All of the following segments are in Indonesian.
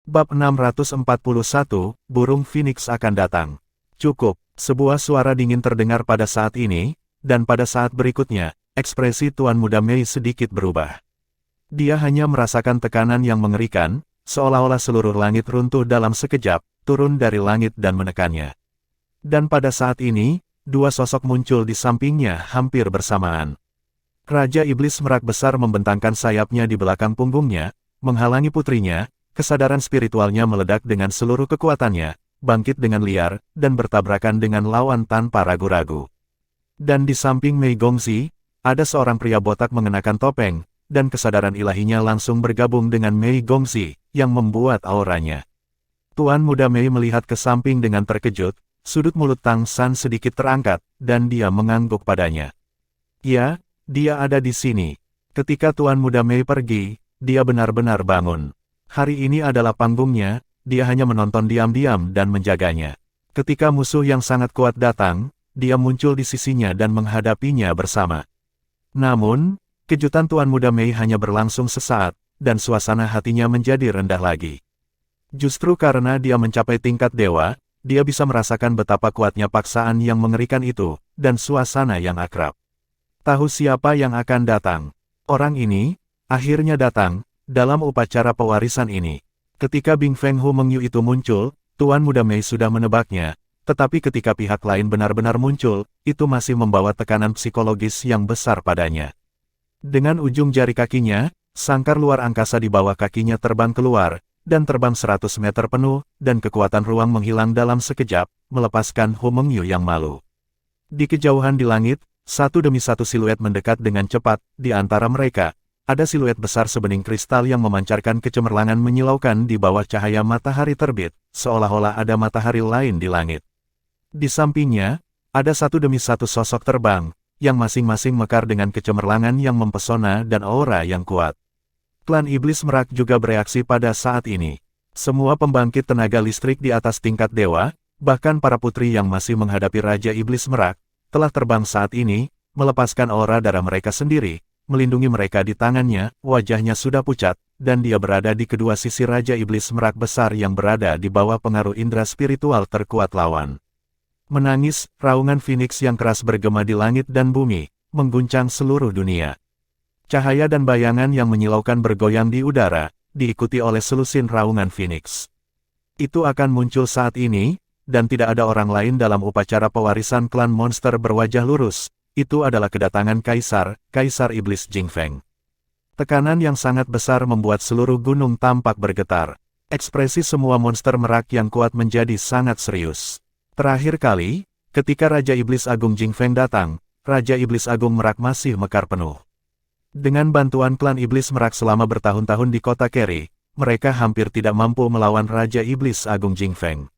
Bab 641, Burung Phoenix akan datang. Cukup, sebuah suara dingin terdengar pada saat ini, dan pada saat berikutnya, ekspresi Tuan Muda Mei sedikit berubah. Dia hanya merasakan tekanan yang mengerikan, seolah-olah seluruh langit runtuh dalam sekejap, turun dari langit dan menekannya. Dan pada saat ini, dua sosok muncul di sampingnya hampir bersamaan. Raja Iblis Merak Besar membentangkan sayapnya di belakang punggungnya, menghalangi putrinya. Kesadaran spiritualnya meledak dengan seluruh kekuatannya, bangkit dengan liar, dan bertabrakan dengan lawan tanpa ragu-ragu. Dan di samping Mei Gongxi, ada seorang pria botak mengenakan topeng, dan kesadaran ilahinya langsung bergabung dengan Mei Gongxi, yang membuat auranya. Tuan Muda Mei melihat ke samping dengan terkejut, sudut mulut Tang San sedikit terangkat, dan dia mengangguk padanya. Ya, dia ada di sini. Ketika Tuan Muda Mei pergi, dia benar-benar bangun. Hari ini adalah panggungnya, dia hanya menonton diam-diam dan menjaganya. Ketika musuh yang sangat kuat datang, dia muncul di sisinya dan menghadapinya bersama. Namun, kejutan Tuan Muda Mei hanya berlangsung sesaat, dan suasana hatinya menjadi rendah lagi. Justru karena dia mencapai tingkat dewa, dia bisa merasakan betapa kuatnya paksaan yang mengerikan itu, dan suasana yang akrab. Tahu siapa yang akan datang? Orang ini, akhirnya datang. Dalam upacara pewarisan ini, ketika Bing Feng Hu Mengyu itu muncul, Tuan Muda Mei sudah menebaknya, tetapi ketika pihak lain benar-benar muncul, itu masih membawa tekanan psikologis yang besar padanya. Dengan ujung jari kakinya, sangkar luar angkasa di bawah kakinya terbang keluar, dan terbang 100 meter penuh, dan kekuatan ruang menghilang dalam sekejap, melepaskan Hu Mengyu yang malu. Di kejauhan di langit, satu demi satu siluet mendekat dengan cepat, di antara mereka, ada siluet besar sebening kristal yang memancarkan kecemerlangan menyilaukan di bawah cahaya matahari terbit, seolah-olah ada matahari lain di langit. Di sampingnya, ada satu demi satu sosok terbang, yang masing-masing mekar dengan kecemerlangan yang mempesona dan aura yang kuat. Klan Iblis Merak juga bereaksi pada saat ini. Semua pembangkit tenaga listrik di atas tingkat dewa, bahkan para putri yang masih menghadapi Raja Iblis Merak, telah terbang saat ini, melepaskan aura darah mereka sendiri, melindungi mereka di tangannya, wajahnya sudah pucat, dan dia berada di kedua sisi Raja Iblis Merak Besar yang berada di bawah pengaruh indera spiritual terkuat lawan. Menangis, raungan Phoenix yang keras bergema di langit dan bumi, mengguncang seluruh dunia. Cahaya dan bayangan yang menyilaukan bergoyang di udara, diikuti oleh selusin raungan Phoenix. Itu akan muncul saat ini, dan tidak ada orang lain dalam upacara pewarisan klan monster berwajah lurus. Itu adalah kedatangan Kaisar Iblis Jing Feng. Tekanan yang sangat besar membuat seluruh gunung tampak bergetar. Ekspresi semua monster merak yang kuat menjadi sangat serius. Terakhir kali, ketika Raja Iblis Agung Jing Feng datang, Raja Iblis Agung Merak masih mekar penuh. Dengan bantuan klan Iblis Merak selama bertahun-tahun di kota Keri, mereka hampir tidak mampu melawan Raja Iblis Agung Jing Feng.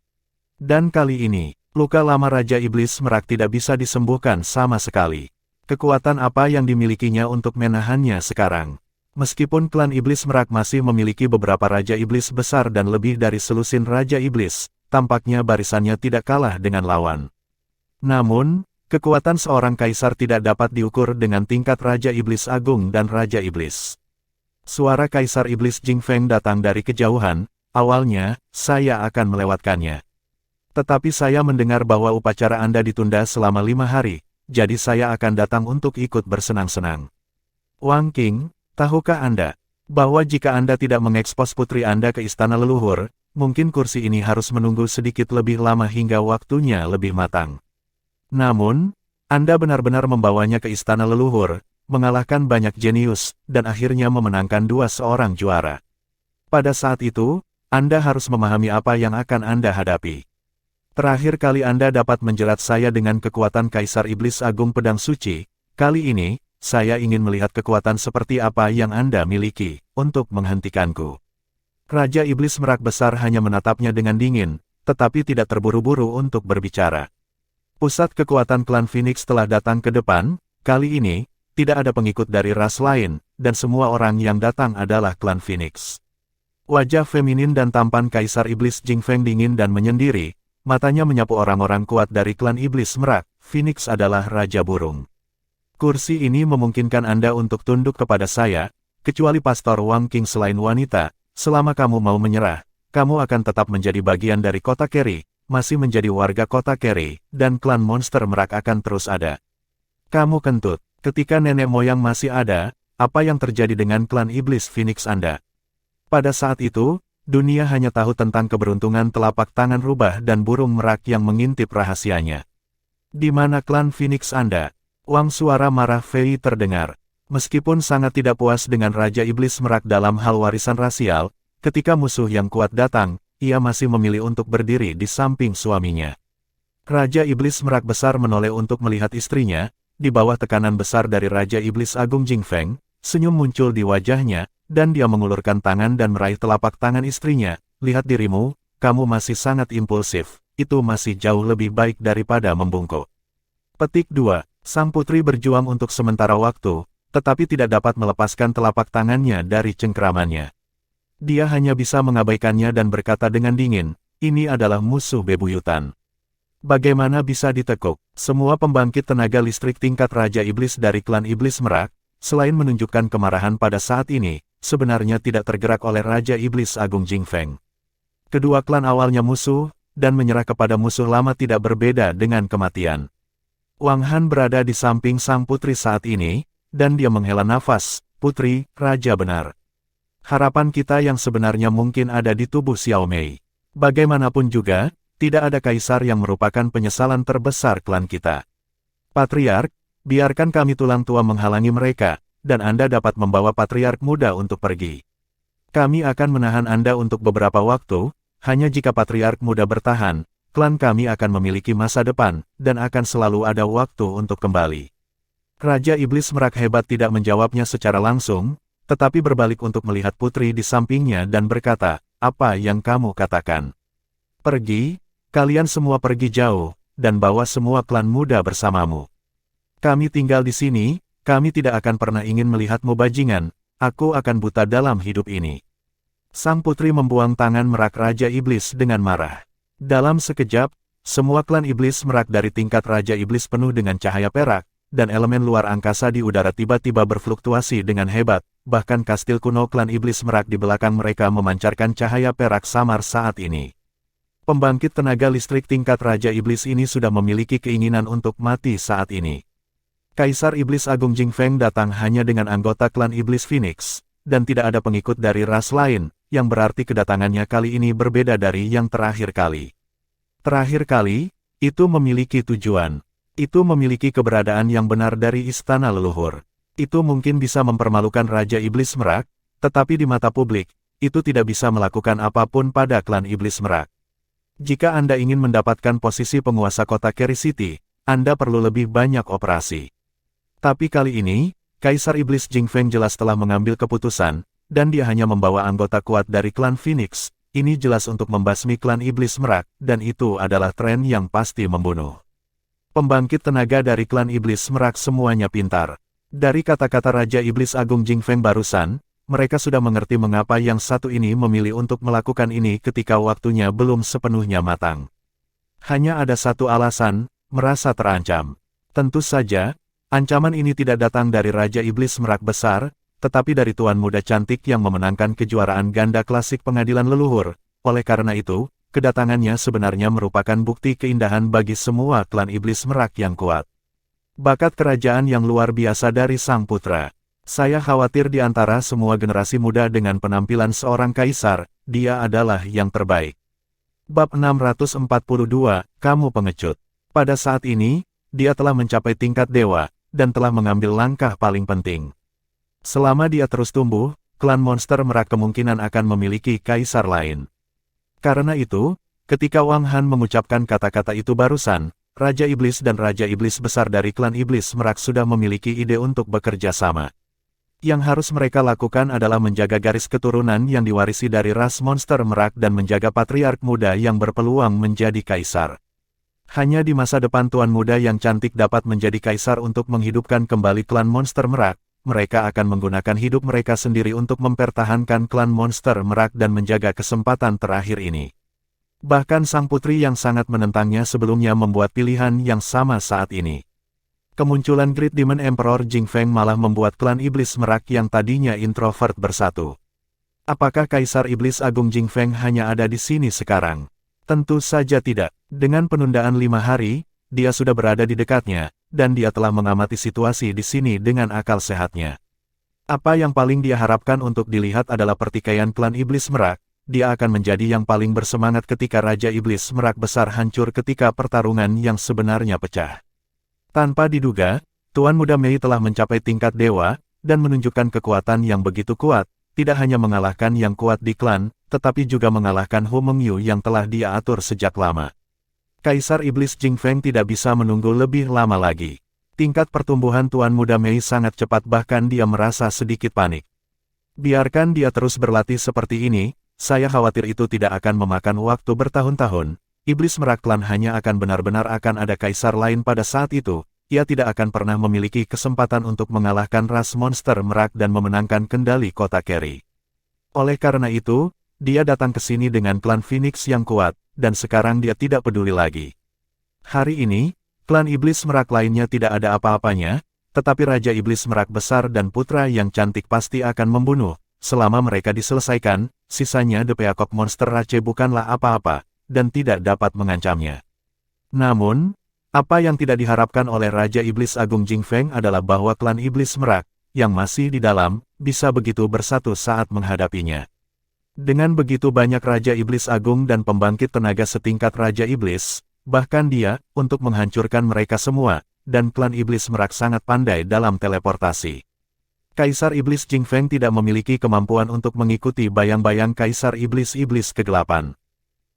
Dan kali ini, luka lama Raja Iblis Merak tidak bisa disembuhkan sama sekali. Kekuatan apa yang dimilikinya untuk menahannya sekarang? Meskipun klan Iblis Merak masih memiliki beberapa Raja Iblis besar dan lebih dari selusin Raja Iblis, tampaknya barisannya tidak kalah dengan lawan. Namun, kekuatan seorang kaisar tidak dapat diukur dengan tingkat Raja Iblis Agung dan Raja Iblis. Suara Kaisar Iblis Jing Feng datang dari kejauhan. Awalnya, saya akan melewatkannya. Tetapi saya mendengar bahwa upacara Anda ditunda selama 5 hari, jadi saya akan datang untuk ikut bersenang-senang. Wang Qing, tahukah Anda, bahwa jika Anda tidak mengekspos putri Anda ke istana leluhur, mungkin kursi ini harus menunggu sedikit lebih lama hingga waktunya lebih matang. Namun, Anda benar-benar membawanya ke istana leluhur, mengalahkan banyak jenius, dan akhirnya memenangkan seorang juara. Pada saat itu, Anda harus memahami apa yang akan Anda hadapi. Terakhir kali Anda dapat menjerat saya dengan kekuatan Kaisar Iblis Agung Pedang Suci, kali ini, saya ingin melihat kekuatan seperti apa yang Anda miliki, untuk menghentikanku. Raja Iblis Merak Besar hanya menatapnya dengan dingin, tetapi tidak terburu-buru untuk berbicara. Pusat kekuatan klan Phoenix telah datang ke depan, kali ini, tidak ada pengikut dari ras lain, dan semua orang yang datang adalah klan Phoenix. Wajah feminin dan tampan Kaisar Iblis Jing Feng dingin dan menyendiri. Matanya menyapu orang-orang kuat dari klan Iblis Merak. Phoenix adalah Raja Burung. Kursi ini memungkinkan Anda untuk tunduk kepada saya, kecuali Pastor Wang Qing selain wanita. Selama kamu mau menyerah, kamu akan tetap menjadi bagian dari kota Carey, masih menjadi warga kota Carey, dan klan monster merak akan terus ada. Kamu kentut, ketika nenek moyang masih ada, apa yang terjadi dengan klan iblis Phoenix Anda? Pada saat itu, dunia hanya tahu tentang keberuntungan telapak tangan rubah dan burung merak yang mengintip rahasianya. Di mana klan Phoenix Anda? Uang suara marah Fei terdengar. Meskipun sangat tidak puas dengan Raja Iblis Merak dalam hal warisan rasial, ketika musuh yang kuat datang, ia masih memilih untuk berdiri di samping suaminya. Raja Iblis Merak besar menoleh untuk melihat istrinya, di bawah tekanan besar dari Raja Iblis Agung Jingfeng, senyum muncul di wajahnya, dan dia mengulurkan tangan dan meraih telapak tangan istrinya. Lihat dirimu, kamu masih sangat impulsif, itu masih jauh lebih baik daripada membungkuk. Petik 2. Sang putri berjuang untuk sementara waktu, tetapi tidak dapat melepaskan telapak tangannya dari cengkeramannya. Dia hanya bisa mengabaikannya dan berkata dengan dingin, ini adalah musuh bebuyutan. Bagaimana bisa ditekuk? Semua pembangkit tenaga listrik tingkat Raja Iblis dari klan Iblis Merak, selain menunjukkan kemarahan pada saat ini, sebenarnya tidak tergerak oleh Raja Iblis Agung Jingfeng. Kedua klan awalnya musuh, dan menyerah kepada musuh lama tidak berbeda dengan kematian. Wang Han berada di samping sang putri saat ini, dan dia menghela nafas, putri, raja benar. Harapan kita yang sebenarnya mungkin ada di tubuh Xiao Mei. Bagaimanapun juga, tidak ada kaisar yang merupakan penyesalan terbesar klan kita. Patriark, biarkan kami tulang tua menghalangi mereka, dan Anda dapat membawa patriark muda untuk pergi. Kami akan menahan Anda untuk beberapa waktu, hanya jika patriark muda bertahan, klan kami akan memiliki masa depan, dan akan selalu ada waktu untuk kembali. Raja Iblis Merak hebat tidak menjawabnya secara langsung, tetapi berbalik untuk melihat putri di sampingnya dan berkata, apa yang kamu katakan? Pergi, kalian semua pergi jauh, dan bawa semua klan muda bersamamu. Kami tinggal di sini, kami tidak akan pernah ingin melihatmu bajingan, aku akan buta dalam hidup ini. Sang putri membuang tangan merak Raja Iblis dengan marah. Dalam sekejap, semua klan Iblis Merak dari tingkat Raja Iblis penuh dengan cahaya perak, dan elemen luar angkasa di udara tiba-tiba berfluktuasi dengan hebat, bahkan kastil kuno klan Iblis Merak di belakang mereka memancarkan cahaya perak samar saat ini. Pembangkit tenaga listrik tingkat Raja Iblis ini sudah memiliki keinginan untuk mati saat ini. Kaisar Iblis Agung Jingfeng datang hanya dengan anggota klan Iblis Phoenix, dan tidak ada pengikut dari ras lain, yang berarti kedatangannya kali ini berbeda dari yang terakhir kali. Terakhir kali, itu memiliki tujuan. Itu memiliki keberadaan yang benar dari istana leluhur. Itu mungkin bisa mempermalukan Raja Iblis Merak, tetapi di mata publik, itu tidak bisa melakukan apapun pada klan Iblis Merak. Jika Anda ingin mendapatkan posisi penguasa kota Carey City, Anda perlu lebih banyak operasi. Tapi kali ini, Kaisar Iblis Jingfeng jelas telah mengambil keputusan, dan dia hanya membawa anggota kuat dari klan Phoenix. Ini jelas untuk membasmi klan Iblis Merak, dan itu adalah tren yang pasti membunuh. Pembangkit tenaga dari klan Iblis Merak semuanya pintar. Dari kata-kata Raja Iblis Agung Jingfeng barusan, mereka sudah mengerti mengapa yang satu ini memilih untuk melakukan ini ketika waktunya belum sepenuhnya matang. Hanya ada satu alasan, merasa terancam. Tentu saja, ancaman ini tidak datang dari Raja Iblis Merak besar, tetapi dari tuan muda cantik yang memenangkan kejuaraan ganda klasik pengadilan leluhur. Oleh karena itu, kedatangannya sebenarnya merupakan bukti keindahan bagi semua klan Iblis Merak yang kuat. Bakat kerajaan yang luar biasa dari sang putra. Saya khawatir di antara semua generasi muda dengan penampilan seorang kaisar, dia adalah yang terbaik. Bab 642, kamu pengecut. Pada saat ini, dia telah mencapai tingkat dewa, dan telah mengambil langkah paling penting. Selama dia terus tumbuh, klan monster Merak kemungkinan akan memiliki kaisar lain. Karena itu, ketika Wang Han mengucapkan kata-kata itu barusan, Raja Iblis dan Raja Iblis besar dari klan Iblis Merak sudah memiliki ide untuk bekerja sama. Yang harus mereka lakukan adalah menjaga garis keturunan yang diwarisi dari ras monster Merak dan menjaga patriark muda yang berpeluang menjadi kaisar. Hanya di masa depan tuan muda yang cantik dapat menjadi kaisar untuk menghidupkan kembali klan monster Merak. Mereka akan menggunakan hidup mereka sendiri untuk mempertahankan klan monster Merak dan menjaga kesempatan terakhir ini. Bahkan sang putri yang sangat menentangnya sebelumnya membuat pilihan yang sama saat ini. Kemunculan Great Demon Emperor Jingfeng malah membuat klan Iblis Merak yang tadinya introvert bersatu. Apakah Kaisar Iblis Agung Jing Feng hanya ada di sini sekarang? Tentu saja tidak. Dengan penundaan 5 hari, dia sudah berada di dekatnya, dan dia telah mengamati situasi di sini dengan akal sehatnya. Apa yang paling dia harapkan untuk dilihat adalah pertikaian klan Iblis Merak. Dia akan menjadi yang paling bersemangat ketika Raja Iblis Merak besar hancur ketika pertarungan yang sebenarnya pecah. Tanpa diduga, Tuan Muda Mei telah mencapai tingkat dewa, dan menunjukkan kekuatan yang begitu kuat, tidak hanya mengalahkan yang kuat di klan, tetapi juga mengalahkan Hu Mengyu yang telah dia atur sejak lama. Kaisar Iblis Jing Feng tidak bisa menunggu lebih lama lagi. Tingkat pertumbuhan Tuan Muda Mei sangat cepat bahkan dia merasa sedikit panik. Biarkan dia terus berlatih seperti ini, saya khawatir itu tidak akan memakan waktu bertahun-tahun. Iblis Merak Klan hanya akan benar-benar akan ada kaisar lain pada saat itu. Ia tidak akan pernah memiliki kesempatan untuk mengalahkan ras monster Merak dan memenangkan kendali kota Keri. Oleh karena itu, dia datang ke sini dengan klan Phoenix yang kuat, dan sekarang dia tidak peduli lagi. Hari ini, klan Iblis Merak lainnya tidak ada apa-apanya, tetapi Raja Iblis Merak besar dan putra yang cantik pasti akan membunuh. Selama mereka diselesaikan, sisanya The Peacock Monster Rache bukanlah apa-apa, dan tidak dapat mengancamnya. Namun, apa yang tidak diharapkan oleh Raja Iblis Agung Jing Feng adalah bahwa klan Iblis Merak, yang masih di dalam, bisa begitu bersatu saat menghadapinya. Dengan begitu banyak Raja Iblis Agung dan pembangkit tenaga setingkat Raja Iblis, bahkan dia, untuk menghancurkan mereka semua, dan klan Iblis Merak sangat pandai dalam teleportasi. Kaisar Iblis Jing Feng tidak memiliki kemampuan untuk mengikuti bayang-bayang Kaisar Iblis-Iblis kegelapan.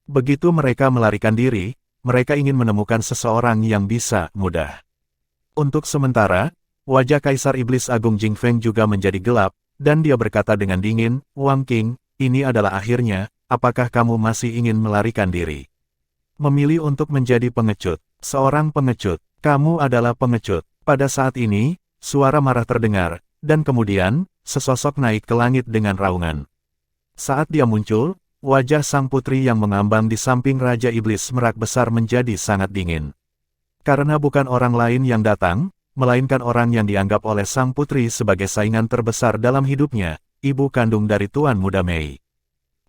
Begitu mereka melarikan diri, mereka ingin menemukan seseorang yang bisa mudah. Untuk sementara, wajah Kaisar Iblis Agung Jing Feng juga menjadi gelap, dan dia berkata dengan dingin, "Wang Qing, ini adalah akhirnya, apakah kamu masih ingin melarikan diri? Memilih untuk menjadi pengecut, seorang pengecut, kamu adalah pengecut." Pada saat ini, suara marah terdengar, dan kemudian, sesosok naik ke langit dengan raungan. Saat dia muncul, wajah sang putri yang mengambang di samping Raja Iblis Merak besar menjadi sangat dingin. Karena bukan orang lain yang datang, melainkan orang yang dianggap oleh sang putri sebagai saingan terbesar dalam hidupnya, ibu kandung dari Tuan Muda Mei.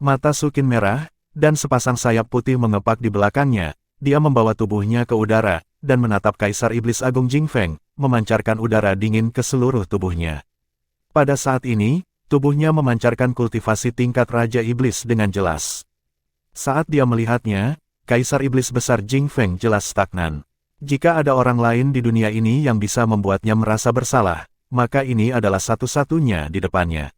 Mata Sukin merah, dan sepasang sayap putih mengepak di belakangnya, dia membawa tubuhnya ke udara, dan menatap Kaisar Iblis Agung Jing Feng, memancarkan udara dingin ke seluruh tubuhnya. Pada saat ini, tubuhnya memancarkan kultivasi tingkat Raja Iblis dengan jelas. Saat dia melihatnya, Kaisar Iblis besar Jing Feng jelas stagnan. Jika ada orang lain di dunia ini yang bisa membuatnya merasa bersalah, maka ini adalah satu-satunya di depannya.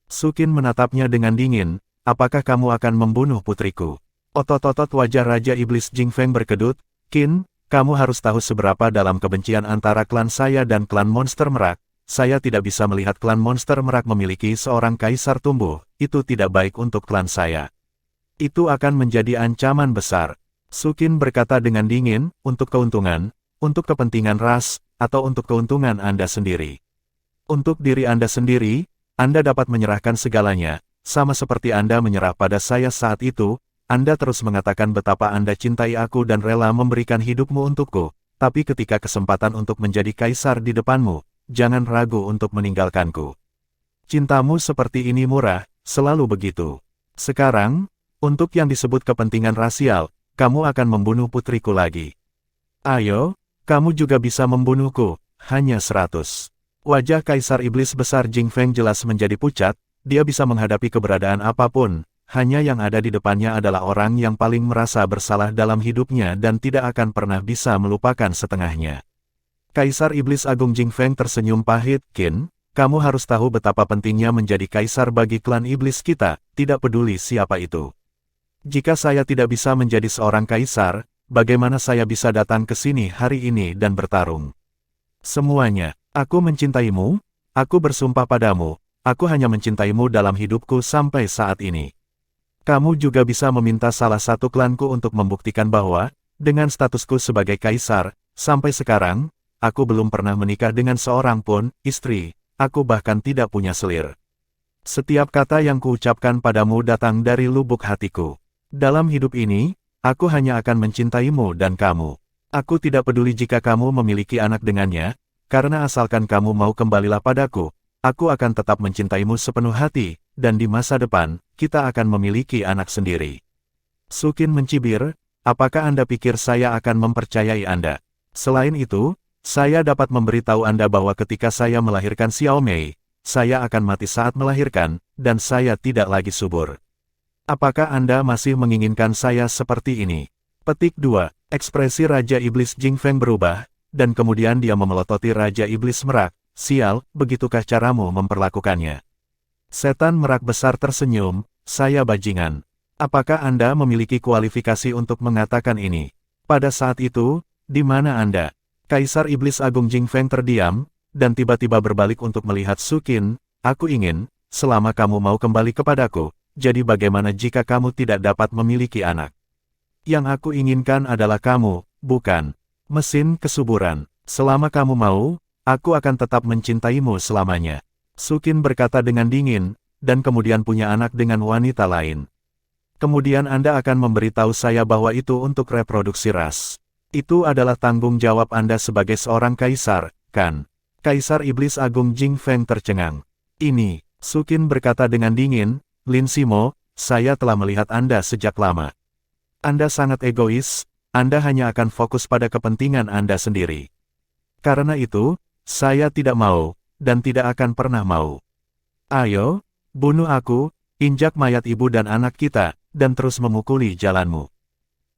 Sukin menatapnya dengan dingin, "Apakah kamu akan membunuh putriku?" Otot-otot wajah Raja Iblis Jing Feng berkedut, "Qin, kamu harus tahu seberapa dalam kebencian antara klan saya dan klan Monster Merak. Saya tidak bisa melihat klan Monster Merak memiliki seorang kaisar tumbuh, itu tidak baik untuk klan saya. Itu akan menjadi ancaman besar." Sukin berkata dengan dingin, "Untuk keuntungan, untuk kepentingan ras, atau untuk keuntungan Anda sendiri. Untuk diri Anda sendiri, Anda dapat menyerahkan segalanya, sama seperti Anda menyerah pada saya saat itu. Anda terus mengatakan betapa Anda cintai aku dan rela memberikan hidupmu untukku, tapi ketika kesempatan untuk menjadi kaisar di depanmu, jangan ragu untuk meninggalkanku. Cintamu seperti ini murah, selalu begitu. Sekarang, untuk yang disebut kepentingan rasial, kamu akan membunuh putriku lagi. Ayo, kamu juga bisa membunuhku, hanya 100. Wajah Kaisar Iblis besar Jing Feng jelas menjadi pucat, dia bisa menghadapi keberadaan apapun, hanya yang ada di depannya adalah orang yang paling merasa bersalah dalam hidupnya dan tidak akan pernah bisa melupakan setengahnya. Kaisar Iblis Agung Jing Feng tersenyum pahit, "Qin, kamu harus tahu betapa pentingnya menjadi kaisar bagi klan iblis kita, tidak peduli siapa itu. Jika saya tidak bisa menjadi seorang kaisar, bagaimana saya bisa datang ke sini hari ini dan bertarung? Semuanya, aku mencintaimu, aku bersumpah padamu, aku hanya mencintaimu dalam hidupku sampai saat ini. Kamu juga bisa meminta salah satu klanku untuk membuktikan bahwa, dengan statusku sebagai kaisar, sampai sekarang, aku belum pernah menikah dengan seorang pun istri, aku bahkan tidak punya selir. Setiap kata yang kuucapkan padamu datang dari lubuk hatiku. Dalam hidup ini, aku hanya akan mencintaimu dan kamu. Aku tidak peduli jika kamu memiliki anak dengannya, karena asalkan kamu mau kembalilah padaku, aku akan tetap mencintaimu sepenuh hati, dan di masa depan, kita akan memiliki anak sendiri. Sukin mencibir, apakah Anda pikir saya akan mempercayai Anda? Selain itu, saya dapat memberitahu Anda bahwa ketika saya melahirkan Xiao Mei, saya akan mati saat melahirkan, dan saya tidak lagi subur. Apakah Anda masih menginginkan saya seperti ini? Petik 2. Ekspresi Raja Iblis Jing Feng berubah, dan kemudian dia memelototi Raja Iblis Merak. Sial, begitukah caramu memperlakukannya? Setan merak besar tersenyum, saya bajingan. Apakah Anda memiliki kualifikasi untuk mengatakan ini? Pada saat itu, di mana Anda? Kaisar Iblis Agung Jing Feng terdiam, dan tiba-tiba berbalik untuk melihat Sukin. Aku ingin, selama kamu mau kembali kepadaku, jadi bagaimana jika kamu tidak dapat memiliki anak? Yang aku inginkan adalah kamu, bukan mesin kesuburan. Selama kamu mau, aku akan tetap mencintaimu selamanya. Sukin berkata dengan dingin, dan kemudian punya anak dengan wanita lain. Kemudian Anda akan memberitahu saya bahwa itu untuk reproduksi ras. Itu adalah tanggung jawab Anda sebagai seorang kaisar, kan? Kaisar Iblis Agung Jing Feng tercengang. Ini, Sukin berkata dengan dingin, Lin Simo, saya telah melihat Anda sejak lama. Anda sangat egois, Anda hanya akan fokus pada kepentingan Anda sendiri. Karena itu, saya tidak mau, dan tidak akan pernah mau. Ayo, bunuh aku, injak mayat ibu dan anak kita, dan terus memukuli jalanmu.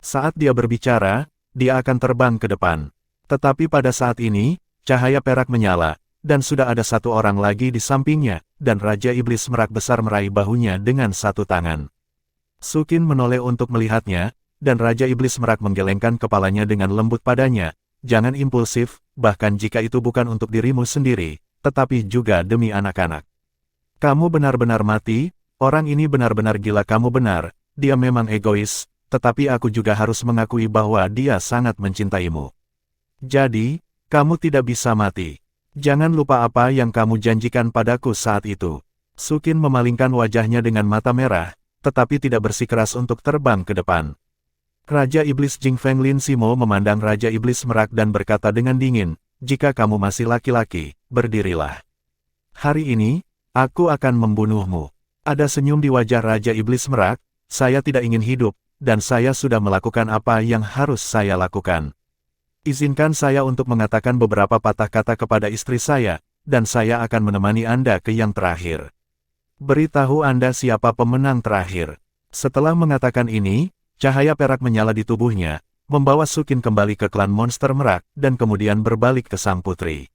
Saat dia berbicara, dia akan terbang ke depan. Tetapi pada saat ini, cahaya perak menyala, dan sudah ada satu orang lagi di sampingnya, dan Raja Iblis Merak besar meraih bahunya dengan satu tangan. Sukin menoleh untuk melihatnya, dan Raja Iblis Merak menggelengkan kepalanya dengan lembut padanya. Jangan impulsif, bahkan jika itu bukan untuk dirimu sendiri, tetapi juga demi anak-anak. Kamu benar-benar mati, orang ini benar-benar gila. Kamu benar, dia memang egois, tetapi aku juga harus mengakui bahwa dia sangat mencintaimu. Jadi, kamu tidak bisa mati. Jangan lupa apa yang kamu janjikan padaku saat itu. Sukin memalingkan wajahnya dengan mata merah, tetapi tidak bersikeras untuk terbang ke depan. Raja Iblis Jing Feng Lin Simo memandang Raja Iblis Merak dan berkata dengan dingin, jika kamu masih laki-laki, berdirilah. Hari ini, aku akan membunuhmu. Ada senyum di wajah Raja Iblis Merak, saya tidak ingin hidup, dan saya sudah melakukan apa yang harus saya lakukan. Izinkan saya untuk mengatakan beberapa patah kata kepada istri saya, dan saya akan menemani Anda ke yang terakhir. Beritahu Anda siapa pemenang terakhir. Setelah mengatakan ini, cahaya perak menyala di tubuhnya, membawa Sukin kembali ke klan monster merak, dan kemudian berbalik ke sang putri.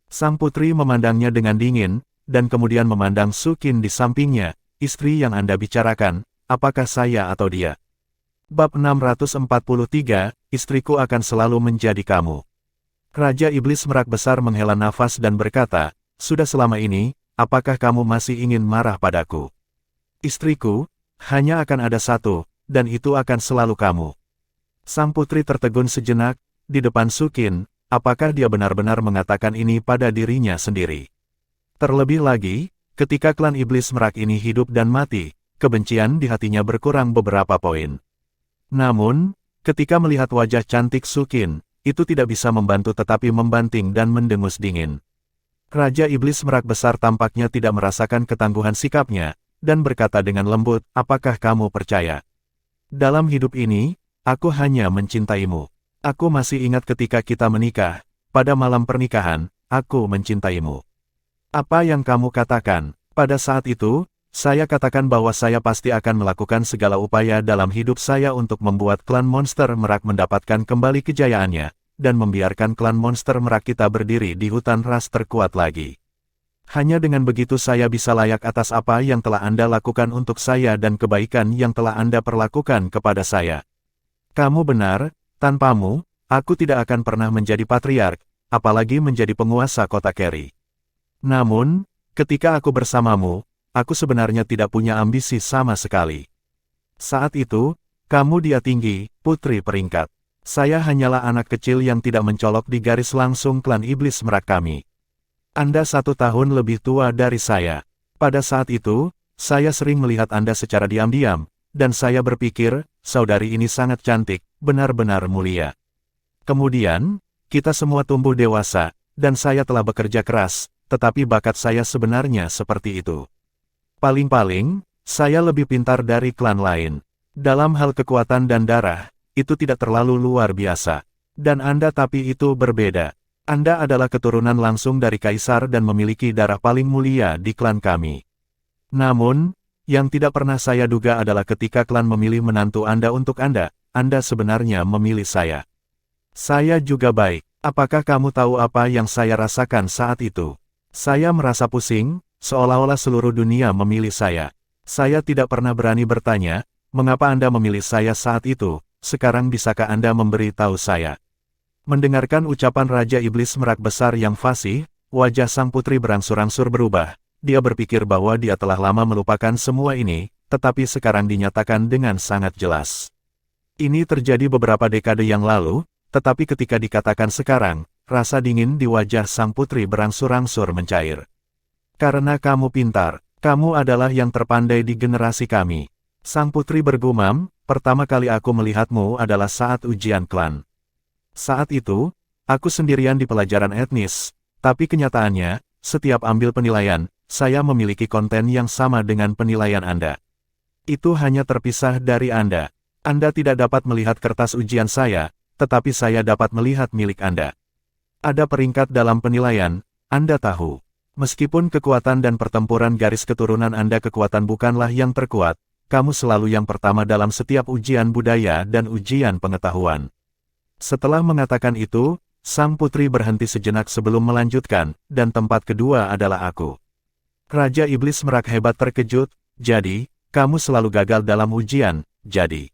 Sang putri memandangnya dengan dingin, dan kemudian memandang Sukin di sampingnya. Istri yang Anda bicarakan, apakah saya atau dia? Bab 643, istriku akan selalu menjadi kamu. Raja Iblis Merak besar menghela nafas dan berkata, sudah selama ini, apakah kamu masih ingin marah padaku? Istriku, hanya akan ada satu, dan itu akan selalu kamu. Sang putri tertegun sejenak, di depan Sukin, apakah dia benar-benar mengatakan ini pada dirinya sendiri? Terlebih lagi, ketika klan Iblis Merak ini hidup dan mati, kebencian di hatinya berkurang beberapa poin. Namun, ketika melihat wajah cantik Sukin, itu tidak bisa membantu tetapi membanting dan mendengus dingin. Raja Iblis Merak besar tampaknya tidak merasakan ketangguhan sikapnya, dan berkata dengan lembut, apakah kamu percaya? Dalam hidup ini, aku hanya mencintaimu. Aku masih ingat ketika kita menikah, pada malam pernikahan, aku mencintaimu. Apa yang kamu katakan? Pada saat itu, saya katakan bahwa saya pasti akan melakukan segala upaya dalam hidup saya untuk membuat klan monster merak mendapatkan kembali kejayaannya, dan membiarkan klan monster merak kita berdiri di hutan ras terkuat lagi. Hanya dengan begitu saya bisa layak atas apa yang telah Anda lakukan untuk saya dan kebaikan yang telah Anda perlakukan kepada saya. Kamu benar, tanpamu, aku tidak akan pernah menjadi patriark, apalagi menjadi penguasa kota Keri. Namun, ketika aku bersamamu, aku sebenarnya tidak punya ambisi sama sekali. Saat itu, kamu dia tinggi, putri peringkat. Saya hanyalah anak kecil yang tidak mencolok di garis langsung klan Iblis Merak kami. Anda 1 tahun lebih tua dari saya. Pada saat itu, saya sering melihat Anda secara diam-diam, dan saya berpikir, saudari ini sangat cantik, benar-benar mulia. Kemudian, kita semua tumbuh dewasa, dan saya telah bekerja keras, tetapi bakat saya sebenarnya seperti itu. Paling-paling, saya lebih pintar dari klan lain. Dalam hal kekuatan dan darah, itu tidak terlalu luar biasa. Dan Anda tapi itu berbeda. Anda adalah keturunan langsung dari kaisar dan memiliki darah paling mulia di klan kami. Namun, yang tidak pernah saya duga adalah ketika klan memilih menantu Anda untuk Anda sebenarnya memilih saya. Saya juga baik. Apakah kamu tahu apa yang saya rasakan saat itu? Saya merasa pusing, seolah-olah seluruh dunia memilih saya. Saya tidak pernah berani bertanya, mengapa Anda memilih saya saat itu, sekarang bisakah Anda memberi tahu saya? Mendengarkan ucapan Raja Iblis Merak Besar yang fasih, wajah sang putri berangsur-angsur berubah. Dia berpikir bahwa dia telah lama melupakan semua ini, tetapi sekarang dinyatakan dengan sangat jelas. Ini terjadi beberapa dekade yang lalu, tetapi ketika dikatakan sekarang, rasa dingin di wajah sang putri berangsur-angsur mencair. Karena kamu pintar, kamu adalah yang terpandai di generasi kami. Sang putri bergumam, pertama kali aku melihatmu adalah saat ujian klan. Saat itu, aku sendirian di pelajaran etnis, tapi kenyataannya, setiap ambil penilaian, saya memiliki konten yang sama dengan penilaian Anda. Itu hanya terpisah dari Anda. Anda tidak dapat melihat kertas ujian saya, tetapi saya dapat melihat milik Anda. Ada peringkat dalam penilaian, Anda tahu. Meskipun kekuatan dan pertempuran garis keturunan Anda kekuatan bukanlah yang terkuat, kamu selalu yang pertama dalam setiap ujian budaya dan ujian pengetahuan. Setelah mengatakan itu, sang putri berhenti sejenak sebelum melanjutkan, dan tempat kedua adalah aku. Raja Iblis Merak hebat terkejut, jadi, kamu selalu gagal dalam ujian, jadi.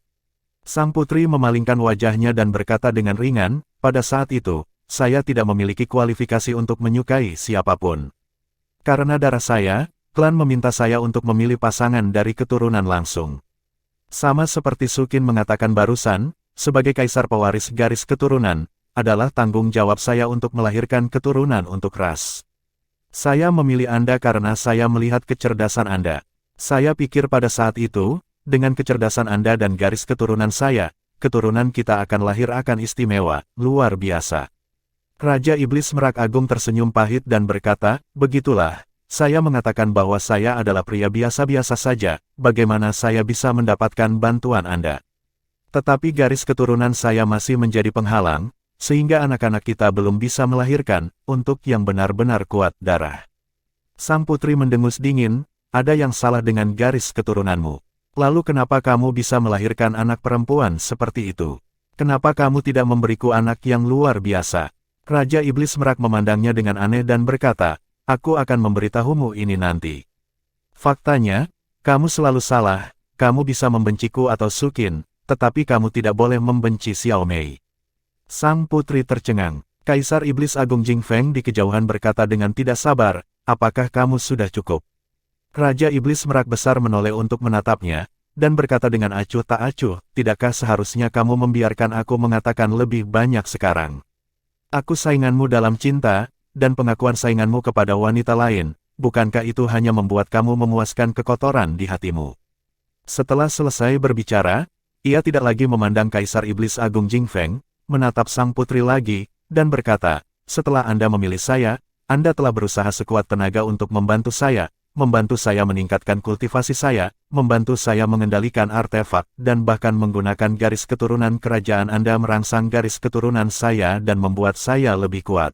Sang putri memalingkan wajahnya dan berkata dengan ringan, pada saat itu, saya tidak memiliki kualifikasi untuk menyukai siapapun. Karena darah saya, klan meminta saya untuk memilih pasangan dari keturunan langsung. Sama seperti Sukin mengatakan barusan, sebagai kaisar pewaris garis keturunan, adalah tanggung jawab saya untuk melahirkan keturunan untuk ras. Saya memilih Anda karena saya melihat kecerdasan Anda. Saya pikir pada saat itu, dengan kecerdasan Anda dan garis keturunan saya, keturunan kita akan lahir akan istimewa, luar biasa. Raja Iblis Merak Agung tersenyum pahit dan berkata, begitulah, saya mengatakan bahwa saya adalah pria biasa-biasa saja, bagaimana saya bisa mendapatkan bantuan Anda? Tetapi garis keturunan saya masih menjadi penghalang, sehingga anak-anak kita belum bisa melahirkan, untuk yang benar-benar kuat darah. Sang putri mendengus dingin, ada yang salah dengan garis keturunanmu. Lalu kenapa kamu bisa melahirkan anak perempuan seperti itu? Kenapa kamu tidak memberiku anak yang luar biasa? Raja Iblis Merak memandangnya dengan aneh dan berkata, aku akan memberitahumu ini nanti. Faktanya, kamu selalu salah, kamu bisa membenciku atau Sukin, tetapi kamu tidak boleh membenci Xiao Mei. Sang putri tercengang. Kaisar Iblis Agung Jing Feng di kejauhan berkata dengan tidak sabar, apakah kamu sudah cukup? Raja Iblis Merak Besar menoleh untuk menatapnya, dan berkata dengan acuh tak acuh, tidakkah seharusnya kamu membiarkan aku mengatakan lebih banyak sekarang? Aku sainganmu dalam cinta, dan pengakuan sainganmu kepada wanita lain, bukankah itu hanya membuat kamu memuaskan kekotoran di hatimu? Setelah selesai berbicara, ia tidak lagi memandang Kaisar Iblis Agung Jing Feng, menatap sang putri lagi, dan berkata, setelah Anda memilih saya, Anda telah berusaha sekuat tenaga untuk membantu saya meningkatkan kultivasi saya, membantu saya mengendalikan artefak, dan bahkan menggunakan garis keturunan kerajaan Anda merangsang garis keturunan saya dan membuat saya lebih kuat.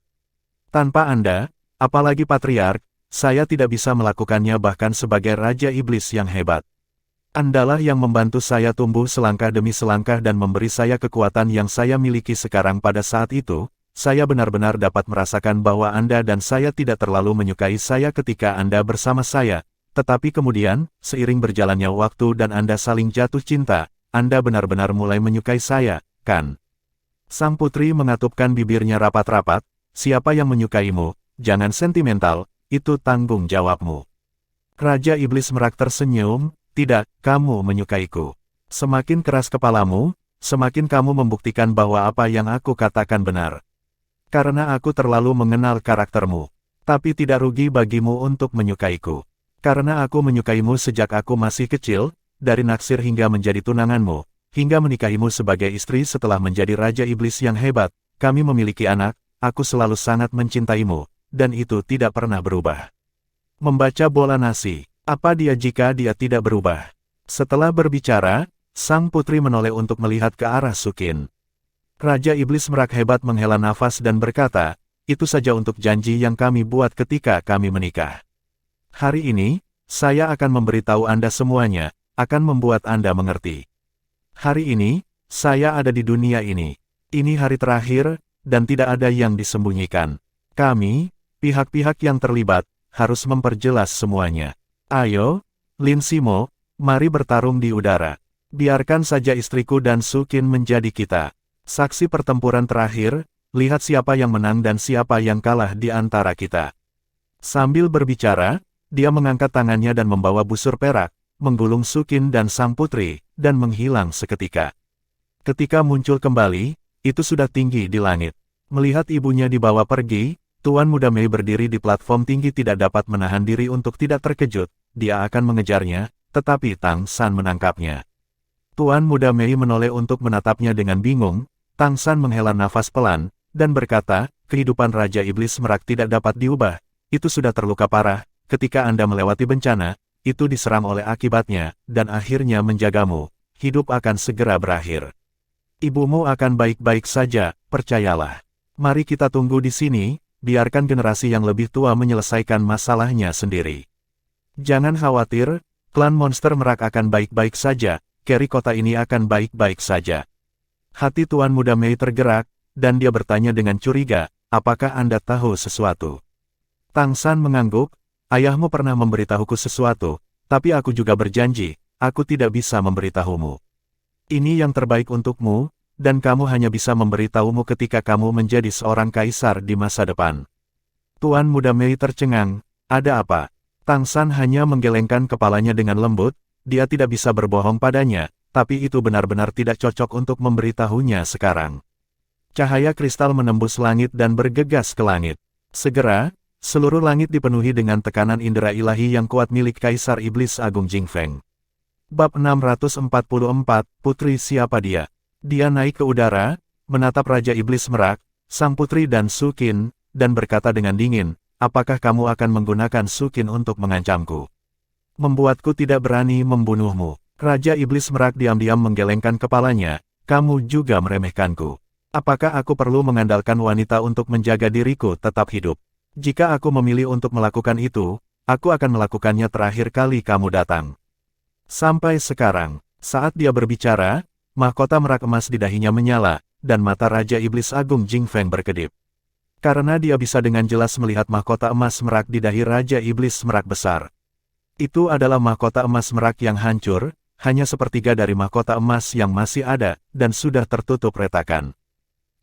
Tanpa Anda, apalagi Patriark, saya tidak bisa melakukannya bahkan sebagai Raja Iblis yang hebat. Andalah yang membantu saya tumbuh selangkah demi selangkah dan memberi saya kekuatan yang saya miliki sekarang. Pada saat itu, saya benar-benar dapat merasakan bahwa Anda dan saya tidak terlalu menyukai saya ketika Anda bersama saya, tetapi kemudian, seiring berjalannya waktu dan Anda saling jatuh cinta, Anda benar-benar mulai menyukai saya, kan? Sang putri mengatupkan bibirnya rapat-rapat, siapa yang menyukaimu, jangan sentimental, itu tanggung jawabmu. Raja Iblis Merak tersenyum, tidak, kamu menyukaiku. Semakin keras kepalamu, semakin kamu membuktikan bahwa apa yang aku katakan benar. Karena aku terlalu mengenal karaktermu. Tapi tidak rugi bagimu untuk menyukaiku. Karena aku menyukaimu sejak aku masih kecil, dari naksir hingga menjadi tunanganmu, hingga menikahimu sebagai istri setelah menjadi Raja Iblis yang hebat, kami memiliki anak, aku selalu sangat mencintaimu, dan itu tidak pernah berubah. Membaca bola nasi. Apa dia jika dia tidak berubah? Setelah berbicara, sang putri menoleh untuk melihat ke arah Sukin. Raja Iblis Merak hebat menghela nafas dan berkata, itu saja untuk janji yang kami buat ketika kami menikah. Hari ini, saya akan memberitahu Anda semuanya, akan membuat Anda mengerti. Hari ini, saya ada di dunia ini. Ini hari terakhir, dan tidak ada yang disembunyikan. Kami, pihak-pihak yang terlibat, harus memperjelas semuanya. Ayo, Lin Simo, mari bertarung di udara. Biarkan saja istriku dan Sukin menjadi kita. Saksi pertempuran terakhir, lihat siapa yang menang dan siapa yang kalah di antara kita. Sambil berbicara, dia mengangkat tangannya dan membawa busur perak, menggulung Sukin dan sang putri, dan menghilang seketika. Ketika muncul kembali, itu sudah tinggi di langit. Melihat ibunya dibawa pergi, Tuan Muda Mei berdiri di platform tinggi tidak dapat menahan diri untuk tidak terkejut. Dia akan mengejarnya, tetapi Tang San menangkapnya. Tuan Muda Mei menoleh untuk menatapnya dengan bingung. Tang San menghela nafas pelan, dan berkata, kehidupan Raja Iblis Merak tidak dapat diubah. Itu sudah terluka parah, ketika Anda melewati bencana, itu diserang oleh akibatnya, dan akhirnya menjagamu. Hidup akan segera berakhir. Ibumu akan baik-baik saja, percayalah. Mari kita tunggu di sini, biarkan generasi yang lebih tua menyelesaikan masalahnya sendiri. Jangan khawatir, klan monster Merak akan baik-baik saja, Keri kota ini akan baik-baik saja. Hati Tuan Muda Mei tergerak, dan dia bertanya dengan curiga, apakah Anda tahu sesuatu? Tang San mengangguk, ayahmu pernah memberitahuku sesuatu, tapi aku juga berjanji, aku tidak bisa memberitahumu. Ini yang terbaik untukmu, dan kamu hanya bisa memberitahumu ketika kamu menjadi seorang kaisar di masa depan. Tuan Muda Mei tercengang, ada apa? Tang San hanya menggelengkan kepalanya dengan lembut, dia tidak bisa berbohong padanya, tapi itu benar-benar tidak cocok untuk memberitahunya sekarang. Cahaya kristal menembus langit dan bergegas ke langit. Segera, seluruh langit dipenuhi dengan tekanan indera ilahi yang kuat milik Kaisar Iblis Agung Jing Feng. Bab 644, Putri siapa dia? Dia naik ke udara, menatap Raja Iblis Merak, sang putri dan Sukin, dan berkata dengan dingin, apakah kamu akan menggunakan Sukin untuk mengancamku? Membuatku tidak berani membunuhmu. Raja Iblis Merak diam-diam menggelengkan kepalanya, kamu juga meremehkanku. Apakah aku perlu mengandalkan wanita untuk menjaga diriku tetap hidup? Jika aku memilih untuk melakukan itu, aku akan melakukannya terakhir kali kamu datang. Sampai sekarang, saat dia berbicara, mahkota merak emas di dahinya menyala, dan mata Raja Iblis Agung Jing Feng berkedip. Karena dia bisa dengan jelas melihat mahkota emas merak di dahi Raja Iblis Merak besar. Itu adalah mahkota emas merak yang hancur, hanya sepertiga dari mahkota emas yang masih ada, dan sudah tertutup retakan.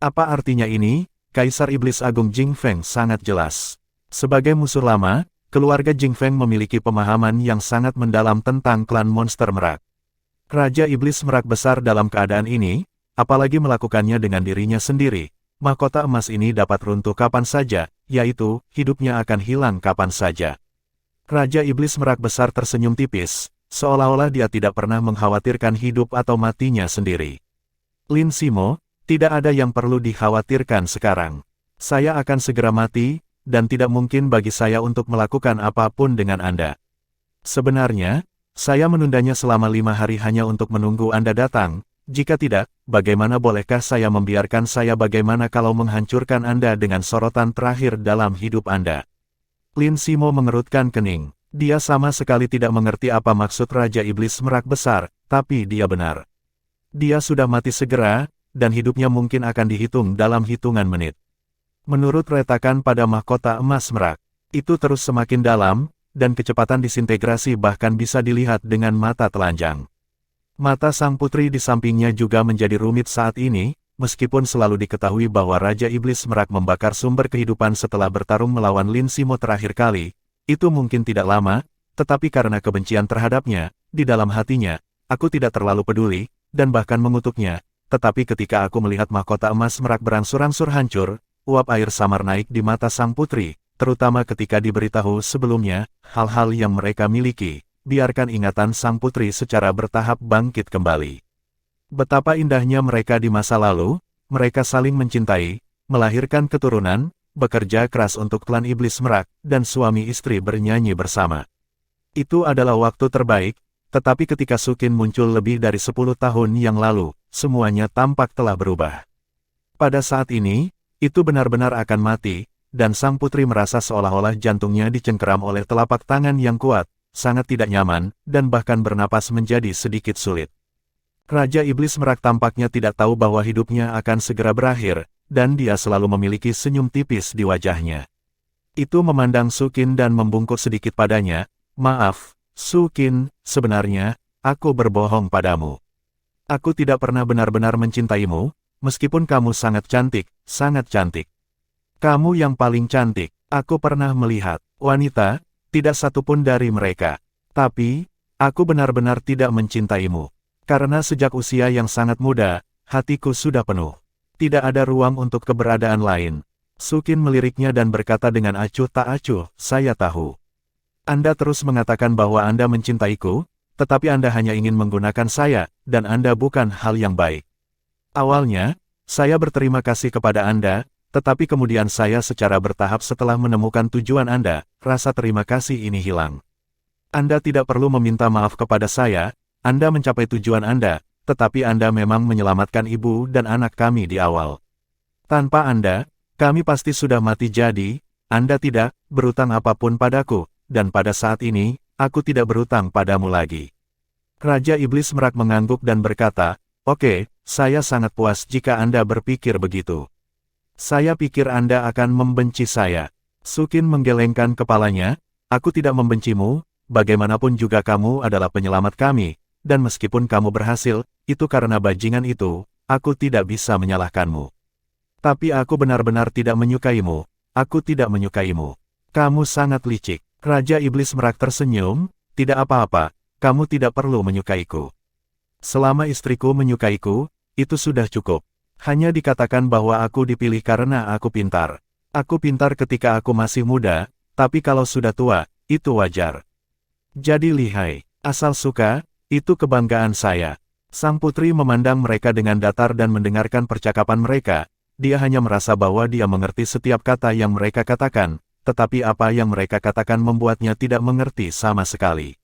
Apa artinya ini? Kaisar Iblis Agung Jing Feng sangat jelas. Sebagai musuh lama, keluarga Jing Feng memiliki pemahaman yang sangat mendalam tentang klan monster merak. Raja Iblis Merak besar dalam keadaan ini, apalagi melakukannya dengan dirinya sendiri, mahkota emas ini dapat runtuh kapan saja, yaitu, hidupnya akan hilang kapan saja. Raja Iblis Merak besar tersenyum tipis, seolah-olah dia tidak pernah mengkhawatirkan hidup atau matinya sendiri. Lin Simo, tidak ada yang perlu dikhawatirkan sekarang. Saya akan segera mati, dan tidak mungkin bagi saya untuk melakukan apapun dengan Anda. Sebenarnya, saya menundanya selama 5 hari hanya untuk menunggu Anda datang. Jika tidak, bagaimana bolehkah saya membiarkan saya bagaimana kalau menghancurkan Anda dengan sorotan terakhir dalam hidup Anda? Lin Simo mengerutkan kening. Dia sama sekali tidak mengerti apa maksud Raja Iblis Merak besar, tapi dia benar. Dia sudah mati segera, dan hidupnya mungkin akan dihitung dalam hitungan menit. Menurut retakan pada mahkota emas merak, itu terus semakin dalam, dan kecepatan disintegrasi bahkan bisa dilihat dengan mata telanjang. Mata sang putri di sampingnya juga menjadi rumit saat ini, meskipun selalu diketahui bahwa Raja Iblis Merak membakar sumber kehidupan setelah bertarung melawan Lin Simo terakhir kali, itu mungkin tidak lama, tetapi karena kebencian terhadapnya, di dalam hatinya, aku tidak terlalu peduli, dan bahkan mengutuknya, tetapi ketika aku melihat mahkota emas merak berangsur-angsur hancur, uap air samar naik di mata sang putri, terutama ketika diberitahu sebelumnya, hal-hal yang mereka miliki, biarkan ingatan sang putri secara bertahap bangkit kembali. Betapa indahnya mereka di masa lalu, mereka saling mencintai, melahirkan keturunan, bekerja keras untuk klan Iblis Merak, dan suami istri bernyanyi bersama. Itu adalah waktu terbaik, tetapi ketika Sukin muncul lebih dari 10 tahun yang lalu, semuanya tampak telah berubah. Pada saat ini, itu benar-benar akan mati, dan sang putri merasa seolah-olah jantungnya dicengkeram oleh telapak tangan yang kuat, sangat tidak nyaman, dan bahkan bernapas menjadi sedikit sulit. Raja Iblis Merak tampaknya tidak tahu bahwa hidupnya akan segera berakhir, dan dia selalu memiliki senyum tipis di wajahnya. Itu memandang Sukin dan membungkuk sedikit padanya, "Maaf, Sukin, sebenarnya, aku berbohong padamu. Aku tidak pernah benar-benar mencintaimu, meskipun kamu sangat cantik, sangat cantik. Kamu yang paling cantik, aku pernah melihat wanita, tidak satupun dari mereka. Tapi, aku benar-benar tidak mencintaimu. Karena sejak usia yang sangat muda, hatiku sudah penuh. Tidak ada ruang untuk keberadaan lain." Sukin meliriknya dan berkata dengan acuh tak acuh, "Saya tahu. Anda terus mengatakan bahwa Anda mencintaiku, tetapi Anda hanya ingin menggunakan saya, dan Anda bukan hal yang baik. Awalnya, saya berterima kasih kepada Anda, tetapi kemudian saya secara bertahap setelah menemukan tujuan Anda, rasa terima kasih ini hilang. Anda tidak perlu meminta maaf kepada saya, Anda mencapai tujuan Anda, tetapi Anda memang menyelamatkan ibu dan anak kami di awal. Tanpa Anda, kami pasti sudah mati jadi, Anda tidak berutang apapun padaku. Dan pada saat ini, aku tidak berutang padamu lagi." Raja Iblis Merak mengangguk dan berkata, "Oke, saya sangat puas jika Anda berpikir begitu. Saya pikir Anda akan membenci saya." Sukin menggelengkan kepalanya, "Aku tidak membencimu, bagaimanapun juga kamu adalah penyelamat kami, dan meskipun kamu berhasil, itu karena bajingan itu, aku tidak bisa menyalahkanmu. Tapi aku benar-benar tidak menyukaimu, aku tidak menyukaimu. Kamu sangat licik." Raja Iblis Merak tersenyum, "Tidak apa-apa, kamu tidak perlu menyukaiku. Selama istriku menyukaiku, itu sudah cukup. Hanya dikatakan bahwa aku dipilih karena aku pintar. Aku pintar ketika aku masih muda, tapi kalau sudah tua, itu wajar. Jadi lihai, asal suka, itu kebanggaan saya." Sang putri memandang mereka dengan datar dan mendengarkan percakapan mereka, dia hanya merasa bahwa dia mengerti setiap kata yang mereka katakan, tetapi apa yang mereka katakan membuatnya tidak mengerti sama sekali.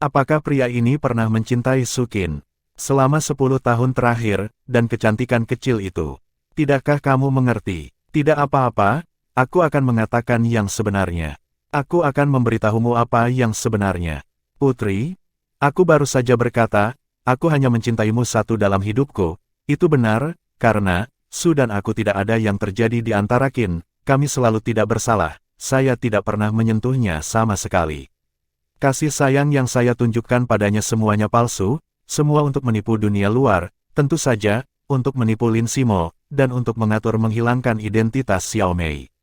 Apakah pria ini pernah mencintai Sukin selama 10 tahun terakhir, dan kecantikan kecil itu? Tidakkah kamu mengerti? Tidak apa-apa, aku akan mengatakan yang sebenarnya. Aku akan memberitahumu apa yang sebenarnya. Putri, aku baru saja berkata, aku hanya mencintaimu satu dalam hidupku. Itu benar, karena, Su dan aku tidak ada yang terjadi di antara kami selalu tidak bersalah. Saya tidak pernah menyentuhnya sama sekali. Kasih sayang yang saya tunjukkan padanya semuanya palsu, semua untuk menipu dunia luar, tentu saja, untuk menipu Lin Simo, dan untuk mengatur menghilangkan identitas Xiao Mei.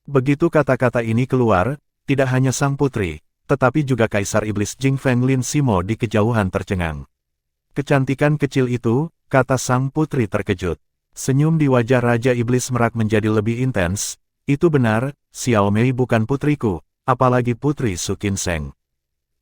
Begitu kata-kata ini keluar, tidak hanya sang putri, tetapi juga Kaisar Iblis Jing Feng Lin Simo di kejauhan tercengang. "Kecantikan kecil itu," kata sang putri terkejut. Senyum di wajah Raja Iblis Merak menjadi lebih intens. "Itu benar, Xiao Mei bukan putriku, apalagi putri Sukin Seng."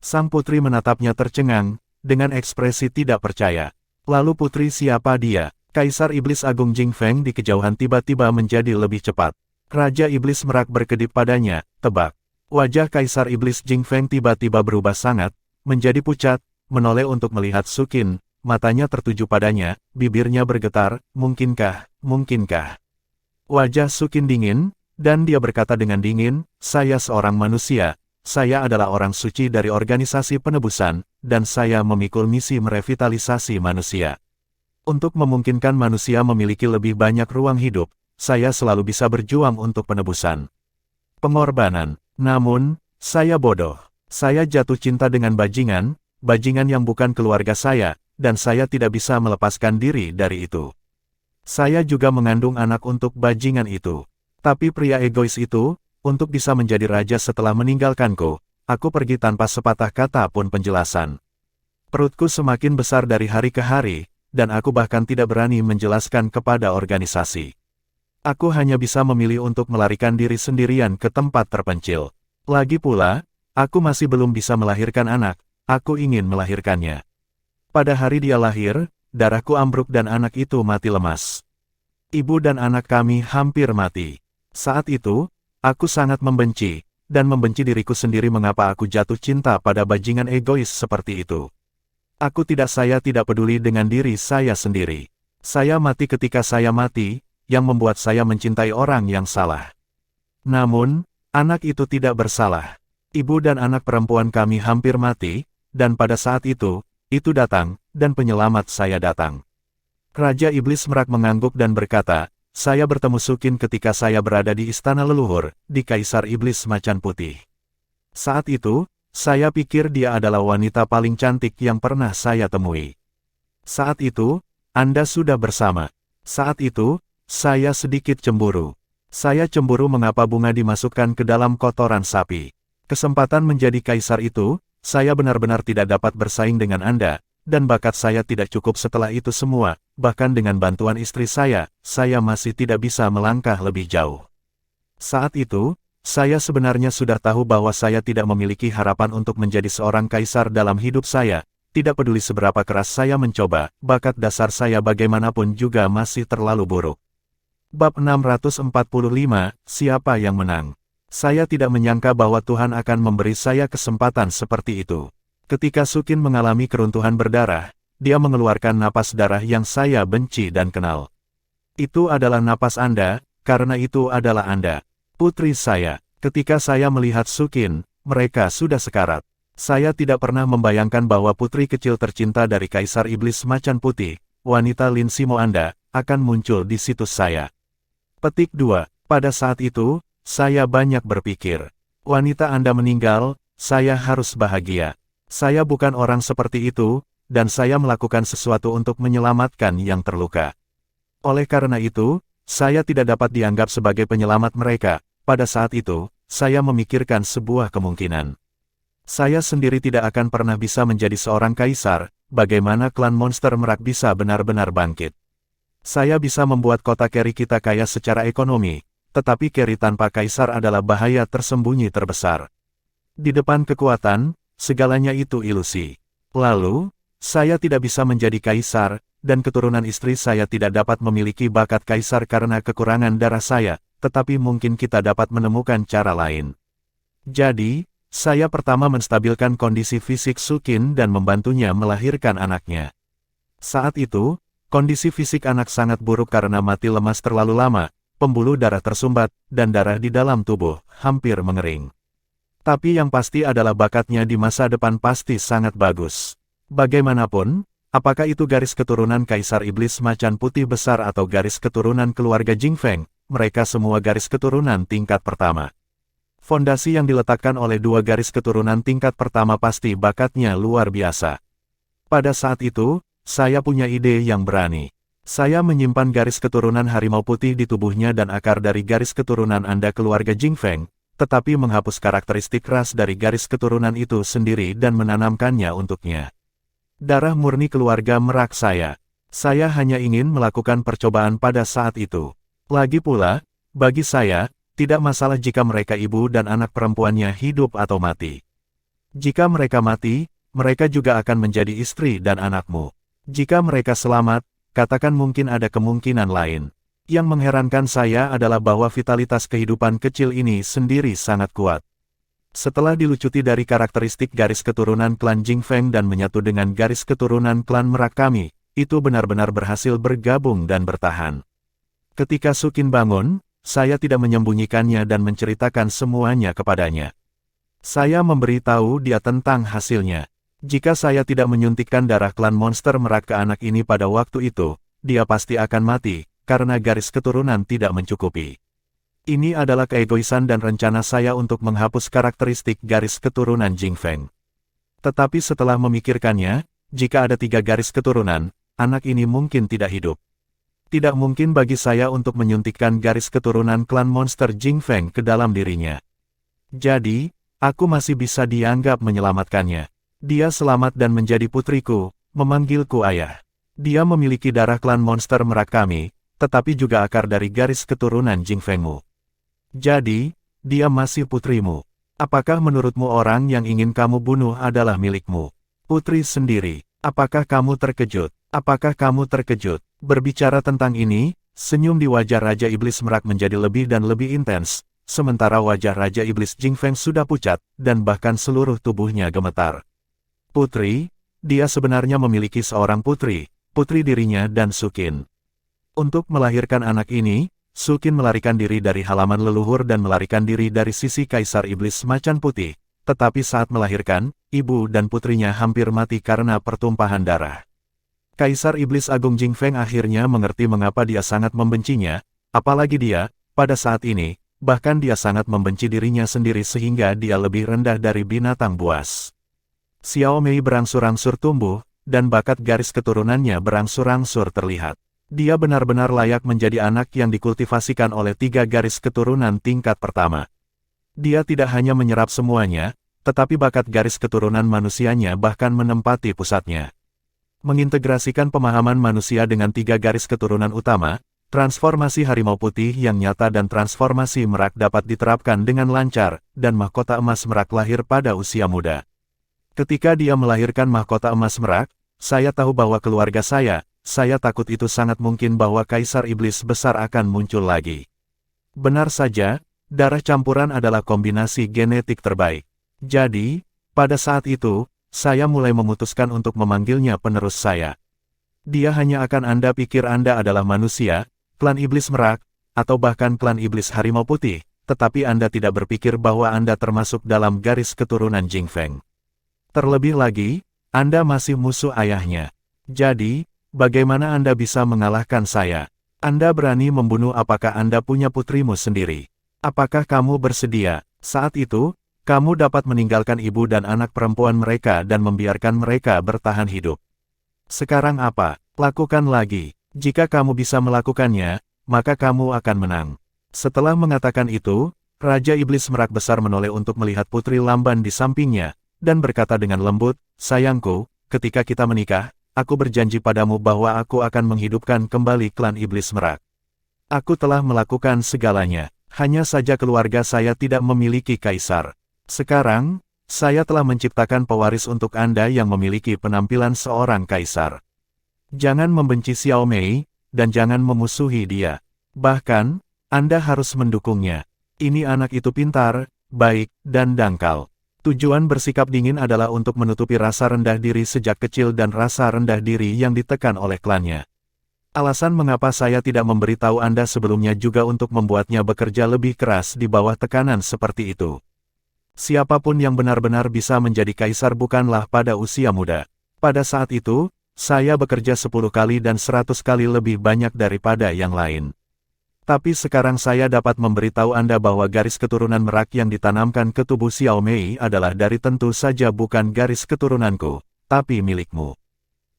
Sang putri menatapnya tercengang, dengan ekspresi tidak percaya. "Lalu putri siapa dia?" Kaisar Iblis Agung Jing Feng di kejauhan tiba-tiba menjadi lebih cepat. Raja Iblis Merak berkedip padanya, "Tebak." Wajah Kaisar Iblis Jing Feng tiba-tiba berubah sangat, menjadi pucat, menoleh untuk melihat Sukin, matanya tertuju padanya, bibirnya bergetar, "Mungkinkah, mungkinkah?" Wajah Sukin dingin, dan dia berkata dengan dingin, "Saya seorang manusia, saya adalah orang suci dari organisasi penebusan, dan saya memikul misi merevitalisasi manusia. Untuk memungkinkan manusia memiliki lebih banyak ruang hidup, saya selalu bisa berjuang untuk penebusan. Pengorbanan. Namun, saya bodoh. Saya jatuh cinta dengan bajingan yang bukan keluarga saya, dan saya tidak bisa melepaskan diri dari itu. Saya juga mengandung anak untuk bajingan itu. Tapi pria egois itu, untuk bisa menjadi raja setelah meninggalkanku, aku pergi tanpa sepatah kata pun penjelasan. Perutku semakin besar dari hari ke hari, dan aku bahkan tidak berani menjelaskan kepada organisasi. Aku hanya bisa memilih untuk melarikan diri sendirian ke tempat terpencil. Lagi pula, aku masih belum bisa melahirkan anak, aku ingin melahirkannya. Pada hari dia lahir, darahku ambruk dan anak itu mati lemas. Ibu dan anak kami hampir mati. Saat itu, aku sangat membenci, dan membenci diriku sendiri. Mengapa aku jatuh cinta pada bajingan egois seperti itu? Saya tidak peduli dengan diri saya sendiri. Saya mati ketika saya mati, yang membuat saya mencintai orang yang salah. Namun, anak itu tidak bersalah. Ibu dan anak perempuan kami hampir mati, dan pada saat itu datang, dan penyelamat saya datang. Raja Iblis Merak mengangguk dan berkata, saya bertemu Sukin ketika saya berada di istana leluhur, di Kaisar Iblis Macan Putih. Saat itu, saya pikir dia adalah wanita paling cantik yang pernah saya temui. Saat itu, Anda sudah bersama. Saat itu, saya sedikit cemburu. Saya cemburu mengapa bunga dimasukkan ke dalam kotoran sapi. Kesempatan menjadi kaisar itu, saya benar-benar tidak dapat bersaing dengan Anda, dan bakat saya tidak cukup setelah itu semua, bahkan dengan bantuan istri saya masih tidak bisa melangkah lebih jauh. Saat itu, saya sebenarnya sudah tahu bahwa saya tidak memiliki harapan untuk menjadi seorang kaisar dalam hidup saya, tidak peduli seberapa keras saya mencoba, bakat dasar saya bagaimanapun juga masih terlalu buruk. Bab 645, Siapa yang menang? Saya tidak menyangka bahwa Tuhan akan memberi saya kesempatan seperti itu. Ketika Sukin mengalami keruntuhan berdarah, dia mengeluarkan napas darah yang saya benci dan kenal. Itu adalah napas Anda, karena itu adalah Anda. Putri saya. Ketika saya melihat Sukin, mereka sudah sekarat. Saya tidak pernah membayangkan bahwa putri kecil tercinta dari Kaisar Iblis Macan Putih, wanita Lin Simo Anda, akan muncul di situs saya. Petik 2. Pada saat itu, saya banyak berpikir, wanita Anda meninggal, saya harus bahagia. Saya bukan orang seperti itu, dan saya melakukan sesuatu untuk menyelamatkan yang terluka. Oleh karena itu, saya tidak dapat dianggap sebagai penyelamat mereka. Pada saat itu, saya memikirkan sebuah kemungkinan. Saya sendiri tidak akan pernah bisa menjadi seorang kaisar, bagaimana klan monster merak bisa benar-benar bangkit. Saya bisa membuat kota Keri kita kaya secara ekonomi, tetapi Keri tanpa kaisar adalah bahaya tersembunyi terbesar. Di depan kekuatan, segalanya itu ilusi. Lalu, saya tidak bisa menjadi kaisar, dan keturunan istri saya tidak dapat memiliki bakat kaisar karena kekurangan darah saya, tetapi mungkin kita dapat menemukan cara lain. Jadi, saya pertama menstabilkan kondisi fisik Sukin dan membantunya melahirkan anaknya. Saat itu, kondisi fisik anak sangat buruk karena mati lemas terlalu lama, pembuluh darah tersumbat, dan darah di dalam tubuh hampir mengering. Tapi yang pasti adalah bakatnya di masa depan pasti sangat bagus. Bagaimanapun, apakah itu garis keturunan Kaisar Iblis Macan Putih besar atau garis keturunan keluarga Jingfeng, mereka semua garis keturunan tingkat pertama. Fondasi yang diletakkan oleh dua garis keturunan tingkat pertama pasti bakatnya luar biasa. Pada saat itu, saya punya ide yang berani. Saya menyimpan garis keturunan harimau putih di tubuhnya dan akar dari garis keturunan Anda keluarga Jingfeng, tetapi menghapus karakteristik ras dari garis keturunan itu sendiri dan menanamkannya untuknya. Darah murni keluarga merak saya. Saya hanya ingin melakukan percobaan pada saat itu. Lagi pula, bagi saya, tidak masalah jika mereka ibu dan anak perempuannya hidup atau mati. Jika mereka mati, mereka juga akan menjadi istri dan anakmu. Jika mereka selamat, katakan mungkin ada kemungkinan lain. Yang mengherankan saya adalah bahwa vitalitas kehidupan kecil ini sendiri sangat kuat. Setelah dilucuti dari karakteristik garis keturunan klan Jingfeng dan menyatu dengan garis keturunan klan merak kami, itu benar-benar berhasil bergabung dan bertahan. Ketika Sukin bangun, saya tidak menyembunyikannya dan menceritakan semuanya kepadanya. Saya memberitahu dia tentang hasilnya. Jika saya tidak menyuntikkan darah klan monster merak ke anak ini pada waktu itu, dia pasti akan mati, karena garis keturunan tidak mencukupi. Ini adalah keegoisan dan rencana saya untuk menghapus karakteristik garis keturunan Jingfeng. Tetapi setelah memikirkannya, jika ada 3 garis keturunan, anak ini mungkin tidak hidup. Tidak mungkin bagi saya untuk menyuntikkan garis keturunan klan monster Jingfeng ke dalam dirinya. Jadi, aku masih bisa dianggap menyelamatkannya. Dia selamat dan menjadi putriku, memanggilku ayah. Dia memiliki darah klan monster merak kami, tetapi juga akar dari garis keturunan Jingfengmu. Jadi, dia masih putrimu. Apakah menurutmu orang yang ingin kamu bunuh adalah milikmu? Putri sendiri, apakah kamu terkejut? Apakah kamu terkejut? Berbicara tentang ini, senyum di wajah Raja Iblis Merak menjadi lebih dan lebih intens. sementara wajah Raja Iblis Jingfeng sudah pucat, dan bahkan seluruh tubuhnya gemetar. Putri, dia sebenarnya memiliki seorang putri, putri dirinya dan Sukin. Untuk melahirkan anak ini, Sukin melarikan diri dari halaman leluhur dan melarikan diri dari sisi Kaisar Iblis Macan Putih, tetapi saat melahirkan, ibu dan putrinya hampir mati karena pertumpahan darah. Kaisar Iblis Agung Jingfeng akhirnya mengerti mengapa dia sangat membencinya, apalagi dia, pada saat ini, bahkan dia sangat membenci dirinya sendiri sehingga dia lebih rendah dari binatang buas. Xiao Mei berangsur-angsur tumbuh, dan bakat garis keturunannya berangsur-angsur terlihat. Dia benar-benar layak menjadi anak yang dikultivasikan oleh 3 garis keturunan tingkat pertama. Dia tidak hanya menyerap semuanya, tetapi bakat garis keturunan manusianya bahkan menempati pusatnya. Mengintegrasikan pemahaman manusia dengan 3 garis keturunan utama, transformasi harimau putih yang nyata dan transformasi merak dapat diterapkan dengan lancar, dan mahkota emas merak lahir pada usia muda. Ketika dia melahirkan mahkota emas merak, saya tahu bahwa keluarga saya takut itu sangat mungkin bahwa Kaisar Iblis Besar akan muncul lagi. Benar saja, darah campuran adalah kombinasi genetik terbaik. Jadi, pada saat itu, saya mulai memutuskan untuk memanggilnya penerus saya. Dia hanya akan Anda pikir Anda adalah manusia, klan Iblis Merak, atau bahkan klan Iblis Harimau Putih, tetapi Anda tidak berpikir bahwa Anda termasuk dalam garis keturunan Jingfeng. Terlebih lagi, Anda masih musuh ayahnya. Jadi, bagaimana Anda bisa mengalahkan saya? Anda berani membunuh apakah Anda punya putrimu sendiri? Apakah kamu bersedia? Saat itu, kamu dapat meninggalkan ibu dan anak perempuan mereka dan membiarkan mereka bertahan hidup. Sekarang apa? Lakukan lagi. Jika kamu bisa melakukannya, maka kamu akan menang. Setelah mengatakan itu, Raja Iblis Merak Besar menoleh untuk melihat putri lamban di sampingnya, dan berkata dengan lembut, "Sayangku, ketika kita menikah, aku berjanji padamu bahwa aku akan menghidupkan kembali klan Iblis Merak. Aku telah melakukan segalanya, hanya saja keluarga saya tidak memiliki kaisar. Sekarang, saya telah menciptakan pewaris untuk Anda yang memiliki penampilan seorang kaisar. Jangan membenci Xiao Mei, dan jangan memusuhi dia. Bahkan, Anda harus mendukungnya. Ini anak itu pintar, baik, dan dangkal. Tujuan bersikap dingin adalah untuk menutupi rasa rendah diri sejak kecil dan rasa rendah diri yang ditekan oleh klannya. Alasan mengapa saya tidak memberitahu Anda sebelumnya juga untuk membuatnya bekerja lebih keras di bawah tekanan seperti itu. Siapapun yang benar-benar bisa menjadi kaisar bukanlah pada usia muda. Pada saat itu, saya bekerja 10 kali dan 100 kali lebih banyak daripada yang lain. Tapi sekarang saya dapat memberitahu Anda bahwa garis keturunan merak yang ditanamkan ke tubuh Xiao Mei adalah dari tentu saja bukan garis keturunanku, tapi milikmu.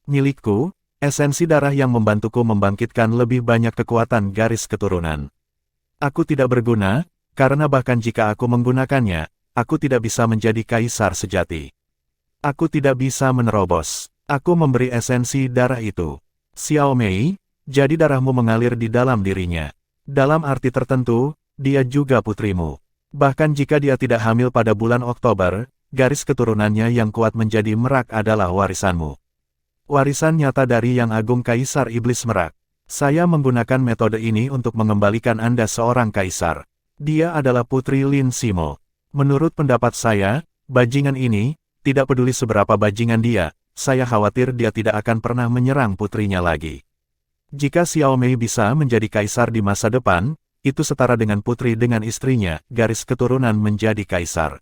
Milikku, esensi darah yang membantuku membangkitkan lebih banyak kekuatan garis keturunan. Aku tidak berguna, karena bahkan jika aku menggunakannya, aku tidak bisa menjadi kaisar sejati. Aku tidak bisa menerobos. Aku memberi esensi darah itu. Xiao Mei, jadi darahmu mengalir di dalam dirinya. Dalam arti tertentu, dia juga putrimu. Bahkan jika dia tidak hamil pada bulan Oktober, garis keturunannya yang kuat menjadi merak adalah warisanmu. Warisan nyata dari Yang Agung Kaisar Iblis Merak. Saya menggunakan metode ini untuk mengembalikan Anda seorang kaisar. Dia adalah putri Lin Simo. Menurut pendapat saya, bajingan ini, tidak peduli seberapa bajingan dia, saya khawatir dia tidak akan pernah menyerang putrinya lagi. Jika Xiao Mei bisa menjadi kaisar di masa depan, itu setara dengan putri dengan istrinya, garis keturunan menjadi kaisar.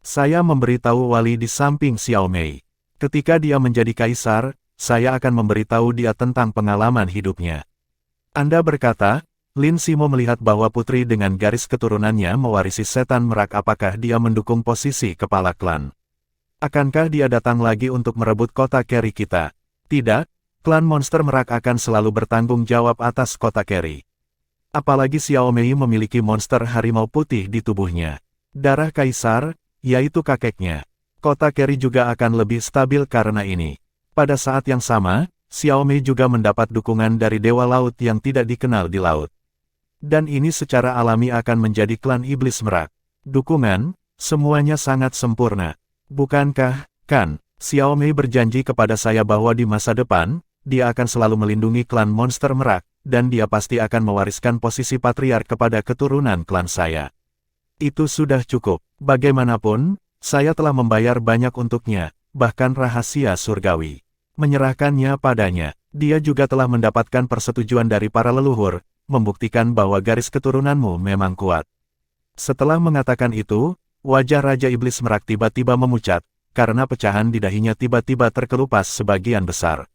Saya memberitahu wali di samping Xiao Mei. Ketika dia menjadi kaisar, saya akan memberitahu dia tentang pengalaman hidupnya. Anda berkata, Lin Simo melihat bahwa putri dengan garis keturunannya mewarisi setan merak, apakah dia mendukung posisi kepala klan? Akankah dia datang lagi untuk merebut kota Keri kita? Tidak. Klan monster merak akan selalu bertanggung jawab atas kota Keri. Apalagi Xiao Mei memiliki monster harimau putih di tubuhnya. Darah kaisar, yaitu kakeknya. Kota Keri juga akan lebih stabil karena ini. Pada saat yang sama, Xiao Mei juga mendapat dukungan dari Dewa Laut yang tidak dikenal di laut. Dan ini secara alami akan menjadi klan Iblis Merak. Dukungan, semuanya sangat sempurna. Bukankah, kan? Xiao Mei berjanji kepada saya bahwa di masa depan, dia akan selalu melindungi klan monster merak, dan dia pasti akan mewariskan posisi patriark kepada keturunan klan saya. Itu sudah cukup. Bagaimanapun, saya telah membayar banyak untuknya, bahkan rahasia surgawi. Menyerahkannya padanya, dia juga telah mendapatkan persetujuan dari para leluhur, membuktikan bahwa garis keturunanmu memang kuat. Setelah mengatakan itu, wajah Raja Iblis Merak tiba-tiba memucat, karena pecahan di dahinya tiba-tiba terkelupas sebagian besar.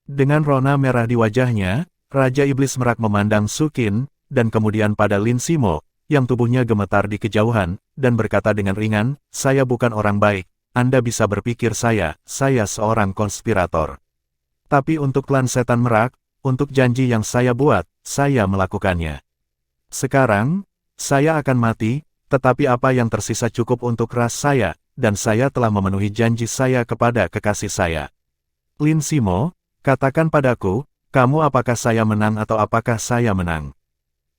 Dengan rona merah di wajahnya, Raja Iblis Merak memandang Sukin, dan kemudian pada Lin Simo, yang tubuhnya gemetar di kejauhan, dan berkata dengan ringan, "Saya bukan orang baik, Anda bisa berpikir saya seorang konspirator. Tapi untuk klan setan merak, untuk janji yang saya buat, saya melakukannya. Sekarang, saya akan mati, tetapi apa yang tersisa cukup untuk ras saya, dan saya telah memenuhi janji saya kepada kekasih saya. Lin Simo, katakan padaku, kamu apakah saya menang atau apakah saya menang?"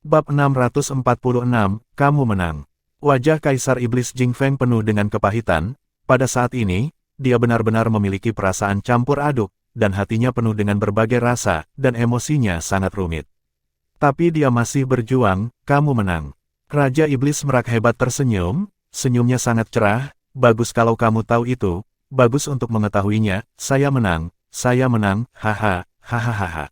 Bab 646, kamu menang. Wajah Kaisar Iblis Jing Feng penuh dengan kepahitan. Pada saat ini, dia benar-benar memiliki perasaan campur aduk, dan hatinya penuh dengan berbagai rasa, dan emosinya sangat rumit. Tapi dia masih berjuang, kamu menang. Raja Iblis Merak hebat tersenyum, senyumnya sangat cerah, bagus kalau kamu tahu itu, bagus untuk mengetahuinya, saya menang, haha, hahaha.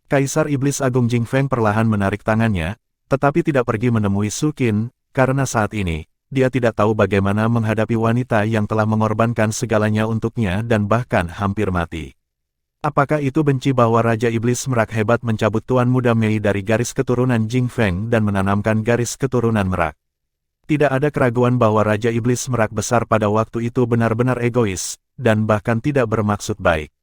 Kaisar Iblis Agung Jing Feng perlahan menarik tangannya, tetapi tidak pergi menemui Sukin, karena saat ini, dia tidak tahu bagaimana menghadapi wanita yang telah mengorbankan segalanya untuknya dan bahkan hampir mati. Apakah itu benci bahwa Raja Iblis Merak hebat mencabut Tuan Muda Mei dari garis keturunan Jing Feng dan menanamkan garis keturunan Merak? Tidak ada keraguan bahwa Raja Iblis Merak besar pada waktu itu benar-benar egois, dan bahkan tidak bermaksud baik.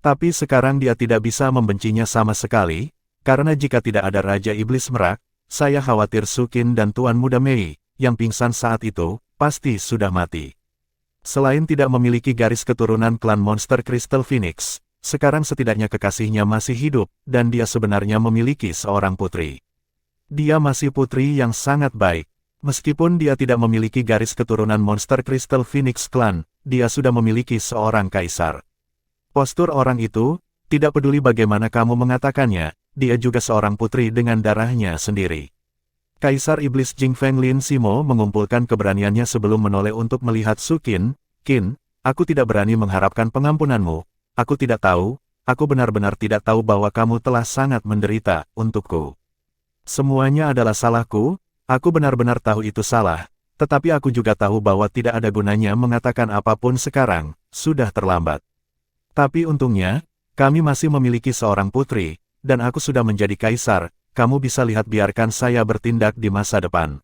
Tapi sekarang dia tidak bisa membencinya sama sekali, karena jika tidak ada Raja Iblis Merak, saya khawatir Sukin dan Tuan Muda Mei, yang pingsan saat itu, pasti sudah mati. Selain tidak memiliki garis keturunan klan monster Crystal Phoenix, sekarang setidaknya kekasihnya masih hidup, dan dia sebenarnya memiliki seorang putri. Dia masih putri yang sangat baik. Meskipun dia tidak memiliki garis keturunan monster Crystal Phoenix Clan, dia sudah memiliki seorang kaisar. Postur orang itu, tidak peduli bagaimana kamu mengatakannya, dia juga seorang putri dengan darahnya sendiri. Kaisar Iblis Jing Feng Lin Simo mengumpulkan keberaniannya sebelum menoleh untuk melihat Sukin. "Qin, aku tidak berani mengharapkan pengampunanmu, aku tidak tahu, aku benar-benar tidak tahu bahwa kamu telah sangat menderita untukku. Semuanya adalah salahku, aku benar-benar tahu itu salah, tetapi aku juga tahu bahwa tidak ada gunanya mengatakan apapun sekarang, sudah terlambat. Tapi untungnya, kami masih memiliki seorang putri, dan aku sudah menjadi kaisar, kamu bisa lihat biarkan saya bertindak di masa depan.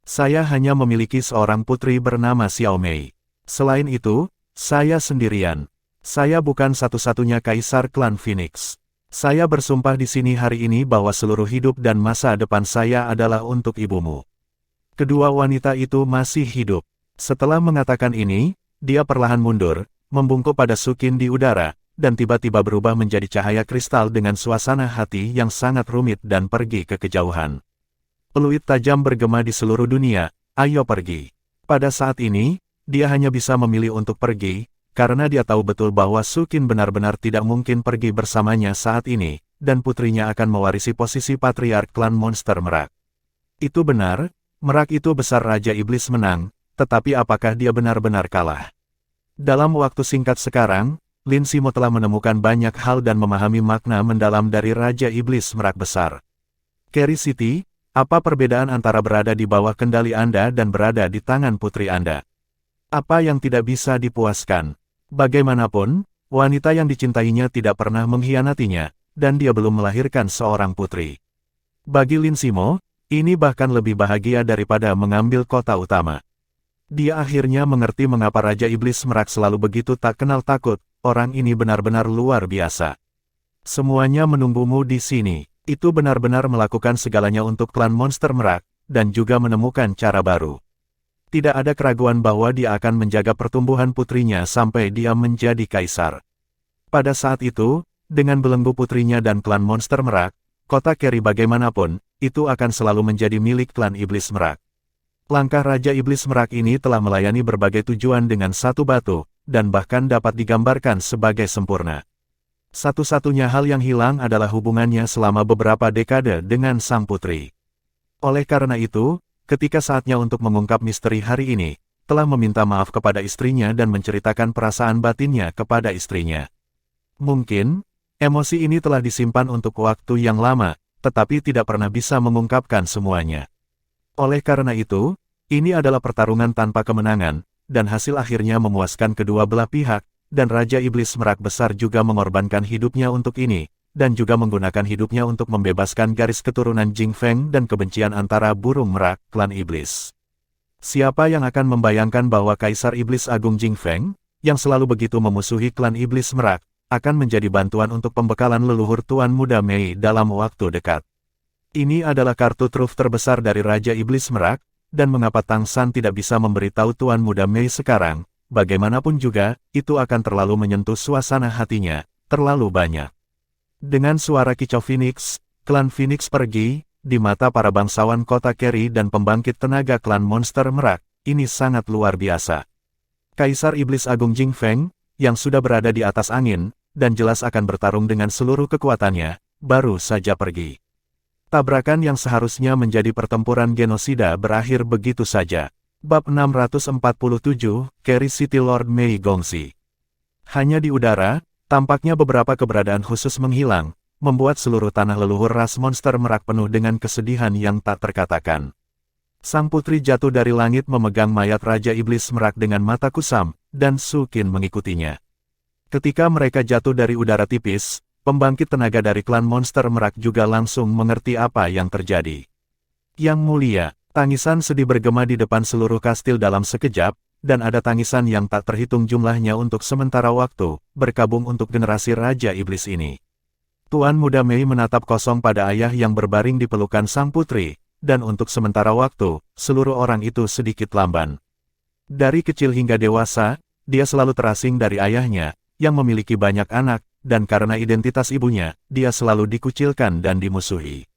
Saya hanya memiliki seorang putri bernama Xiao Mei. Selain itu, saya sendirian. Saya bukan satu-satunya kaisar klan Phoenix. Saya bersumpah di sini hari ini bahwa seluruh hidup dan masa depan saya adalah untuk ibumu." Kedua wanita itu masih hidup. Setelah mengatakan ini, dia perlahan mundur, membungkuk pada Sukin di udara, dan tiba-tiba berubah menjadi cahaya kristal dengan suasana hati yang sangat rumit dan pergi ke kejauhan. Peluit tajam bergema di seluruh dunia, "Ayo pergi." Pada saat ini, dia hanya bisa memilih untuk pergi, karena dia tahu betul bahwa Sukin benar-benar tidak mungkin pergi bersamanya saat ini, dan putrinya akan mewarisi posisi patriark klan monster Merak. Itu benar, Merak itu besar Raja Iblis menang, tetapi apakah dia benar-benar kalah? Dalam waktu singkat sekarang, Lin Simo telah menemukan banyak hal dan memahami makna mendalam dari Raja Iblis Merak besar. "Carry City, apa perbedaan antara berada di bawah kendali Anda dan berada di tangan putri Anda? Apa yang tidak bisa dipuaskan? Bagaimanapun, wanita yang dicintainya tidak pernah mengkhianatinya, dan dia belum melahirkan seorang putri. Bagi Lin Simo, ini bahkan lebih bahagia daripada mengambil kota utama." Dia akhirnya mengerti mengapa Raja Iblis Merak selalu begitu tak kenal takut, orang ini benar-benar luar biasa. "Semuanya menunggumu di sini." Itu benar-benar melakukan segalanya untuk klan monster Merak, dan juga menemukan cara baru. Tidak ada keraguan bahwa dia akan menjaga pertumbuhan putrinya sampai dia menjadi kaisar. Pada saat itu, dengan belenggu putrinya dan klan monster Merak, kota Carry bagaimanapun, itu akan selalu menjadi milik klan Iblis Merak. Langkah Raja Iblis Merak ini telah melayani berbagai tujuan dengan satu batu, dan bahkan dapat digambarkan sebagai sempurna. Satu-satunya hal yang hilang adalah hubungannya selama beberapa dekade dengan sang putri. Oleh karena itu, ketika saatnya untuk mengungkap misteri hari ini, telah meminta maaf kepada istrinya dan menceritakan perasaan batinnya kepada istrinya. Mungkin, emosi ini telah disimpan untuk waktu yang lama, tetapi tidak pernah bisa mengungkapkan semuanya. Oleh karena itu, ini adalah pertarungan tanpa kemenangan, dan hasil akhirnya memuaskan kedua belah pihak, dan Raja Iblis Merak Besar juga mengorbankan hidupnya untuk ini, dan juga menggunakan hidupnya untuk membebaskan garis keturunan Jing Feng dan kebencian antara burung merak, klan iblis. Siapa yang akan membayangkan bahwa Kaisar Iblis Agung Jing Feng, yang selalu begitu memusuhi klan Iblis Merak, akan menjadi bantuan untuk pembekalan leluhur Tuan Muda Mei dalam waktu dekat. Ini adalah kartu truf terbesar dari Raja Iblis Merak, dan mengapa Tang San tidak bisa memberitahu Tuan Muda Mei sekarang, bagaimanapun juga, itu akan terlalu menyentuh suasana hatinya, terlalu banyak. Dengan suara kicau Phoenix, klan Phoenix pergi. Di mata para bangsawan kota Keri dan pembangkit tenaga klan monster merak, ini sangat luar biasa. Kaisar Iblis Agung Jing Feng, yang sudah berada di atas angin, dan jelas akan bertarung dengan seluruh kekuatannya, baru saja pergi. Tabrakan yang seharusnya menjadi pertempuran genosida berakhir begitu saja. Bab 647, Keri City Lord Mei Gongxi. Hanya di udara, tampaknya beberapa keberadaan khusus menghilang, membuat seluruh tanah leluhur ras monster merak penuh dengan kesedihan yang tak terkatakan. Sang putri jatuh dari langit memegang mayat Raja Iblis Merak dengan mata kusam, dan Su Qin mengikutinya. Ketika mereka jatuh dari udara tipis, pembangkit tenaga dari klan monster merak juga langsung mengerti apa yang terjadi. Yang mulia, tangisan sedih bergema di depan seluruh kastil dalam sekejap, dan ada tangisan yang tak terhitung jumlahnya untuk sementara waktu, berkabung untuk generasi Raja Iblis ini. Tuan Muda Mei menatap kosong pada ayah yang berbaring di pelukan sang putri, dan untuk sementara waktu, seluruh orang itu sedikit lamban. Dari kecil hingga dewasa, dia selalu terasing dari ayahnya, yang memiliki banyak anak, dan karena identitas ibunya, dia selalu dikucilkan dan dimusuhi.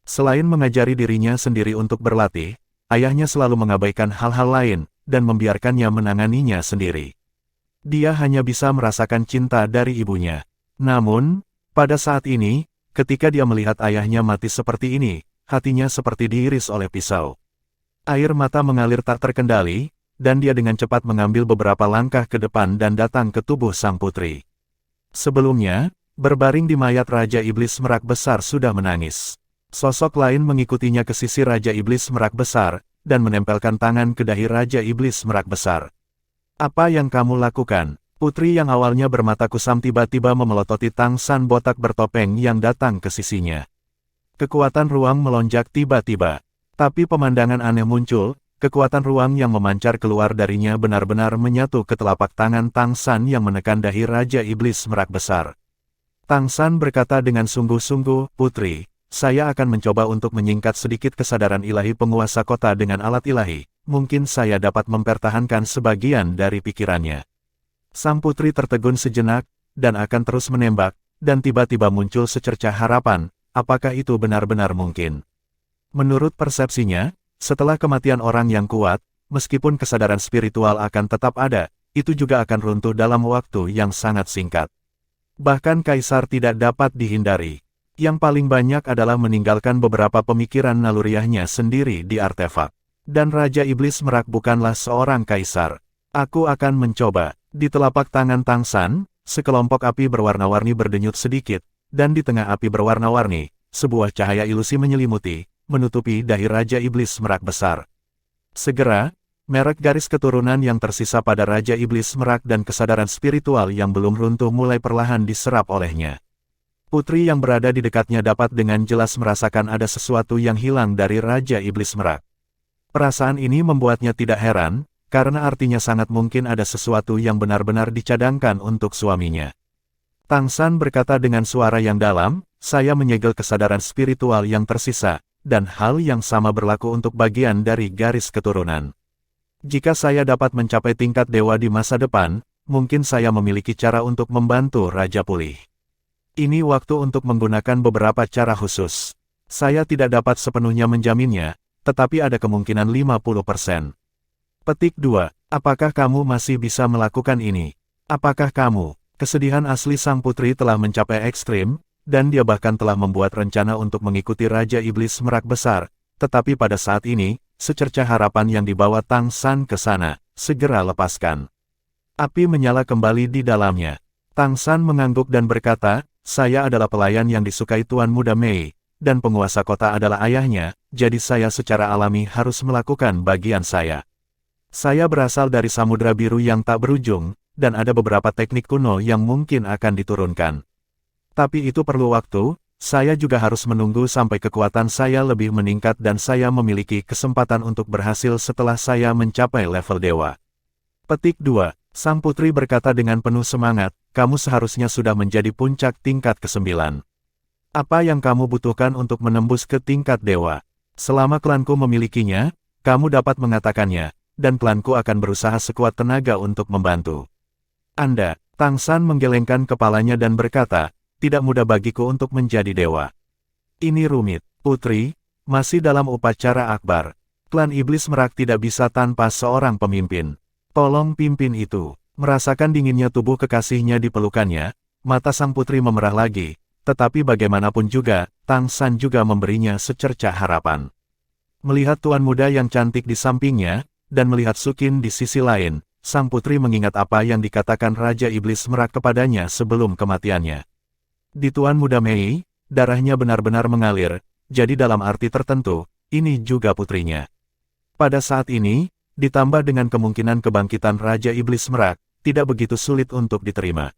Selain mengajari dirinya sendiri untuk berlatih, ayahnya selalu mengabaikan hal-hal lain, dan membiarkannya menanganinya sendiri. Dia hanya bisa merasakan cinta dari ibunya. Namun, pada saat ini, ketika dia melihat ayahnya mati seperti ini, hatinya seperti diiris oleh pisau. Air mata mengalir tak terkendali, dan dia dengan cepat mengambil beberapa langkah ke depan dan datang ke tubuh sang putri. Sebelumnya, berbaring di mayat Raja Iblis Merak Besar sudah menangis. Sosok lain mengikutinya ke sisi Raja Iblis Merak Besar, dan menempelkan tangan ke dahi Raja Iblis Merak Besar. "Apa yang kamu lakukan?" Putri yang awalnya bermata kusam tiba-tiba memelototi Tang San botak bertopeng yang datang ke sisinya. Kekuatan ruang melonjak tiba-tiba. Tapi pemandangan aneh muncul, kekuatan ruang yang memancar keluar darinya benar-benar menyatu ke telapak tangan Tang San yang menekan dahi Raja Iblis Merak Besar. Tang San berkata dengan sungguh-sungguh, "Putri, saya akan mencoba untuk menyingkat sedikit kesadaran ilahi penguasa kota dengan alat ilahi. Mungkin saya dapat mempertahankan sebagian dari pikirannya." Sang putri tertegun sejenak, dan akan terus menembak, dan tiba-tiba muncul secercah harapan, apakah itu benar-benar mungkin? Menurut persepsinya, setelah kematian orang yang kuat, meskipun kesadaran spiritual akan tetap ada, itu juga akan runtuh dalam waktu yang sangat singkat. Bahkan Kaisar tidak dapat dihindari. Yang paling banyak adalah meninggalkan beberapa pemikiran naluriahnya sendiri di artefak. Dan Raja Iblis Merak bukanlah seorang kaisar. Aku akan mencoba. Di telapak tangan Tang San, sekelompok api berwarna-warni berdenyut sedikit, dan di tengah api berwarna-warni, sebuah cahaya ilusi menyelimuti, menutupi dahi Raja Iblis Merak Besar. Segera, merek garis keturunan yang tersisa pada Raja Iblis Merak dan kesadaran spiritual yang belum runtuh mulai perlahan diserap olehnya. Putri yang berada di dekatnya dapat dengan jelas merasakan ada sesuatu yang hilang dari Raja Iblis Merak. Perasaan ini membuatnya tidak heran, karena artinya sangat mungkin ada sesuatu yang benar-benar dicadangkan untuk suaminya. Tang San berkata dengan suara yang dalam, "Saya menyegel kesadaran spiritual yang tersisa, dan hal yang sama berlaku untuk bagian dari garis keturunan. Jika saya dapat mencapai tingkat dewa di masa depan, mungkin saya memiliki cara untuk membantu Raja pulih. Ini waktu untuk menggunakan beberapa cara khusus. Saya tidak dapat sepenuhnya menjaminnya, tetapi ada kemungkinan 50%. Petik 2. Apakah kamu masih bisa melakukan ini? Apakah kamu? Kesedihan asli sang putri telah mencapai ekstrim, dan dia bahkan telah membuat rencana untuk mengikuti Raja Iblis Merak Besar, tetapi pada saat ini, secercah harapan yang dibawa Tang San ke sana. Segera lepaskan. Api menyala kembali di dalamnya. Tang San mengangguk dan berkata, saya adalah pelayan yang disukai Tuan Muda Mei, dan penguasa kota adalah ayahnya, jadi saya secara alami harus melakukan bagian saya. Saya berasal dari Samudra Biru yang tak berujung, dan ada beberapa teknik kuno yang mungkin akan diturunkan. Tapi itu perlu waktu, saya juga harus menunggu sampai kekuatan saya lebih meningkat dan saya memiliki kesempatan untuk berhasil setelah saya mencapai level dewa. Petik 2. Sang putri berkata dengan penuh semangat, kamu seharusnya sudah menjadi puncak tingkat ke-9. Apa yang kamu butuhkan untuk menembus ke tingkat dewa? Selama klanku memilikinya, kamu dapat mengatakannya, dan klanku akan berusaha sekuat tenaga untuk membantu. Anda, Tang San menggelengkan kepalanya dan berkata, tidak mudah bagiku untuk menjadi dewa. Ini rumit, putri, masih dalam upacara akbar. Klan Iblis Merak tidak bisa tanpa seorang pemimpin. Tolong pimpin itu. Merasakan dinginnya tubuh kekasihnya di pelukannya, mata sang putri memerah lagi, tetapi bagaimanapun juga, Tang San juga memberinya secercah harapan. Melihat tuan muda yang cantik di sampingnya, dan melihat Sukin di sisi lain, sang putri mengingat apa yang dikatakan Raja Iblis Merak kepadanya sebelum kematiannya. Di Tuan Muda Mei, darahnya benar-benar mengalir, jadi dalam arti tertentu, ini juga putrinya. Pada saat ini, ditambah dengan kemungkinan kebangkitan Raja Iblis Merak, tidak begitu sulit untuk diterima.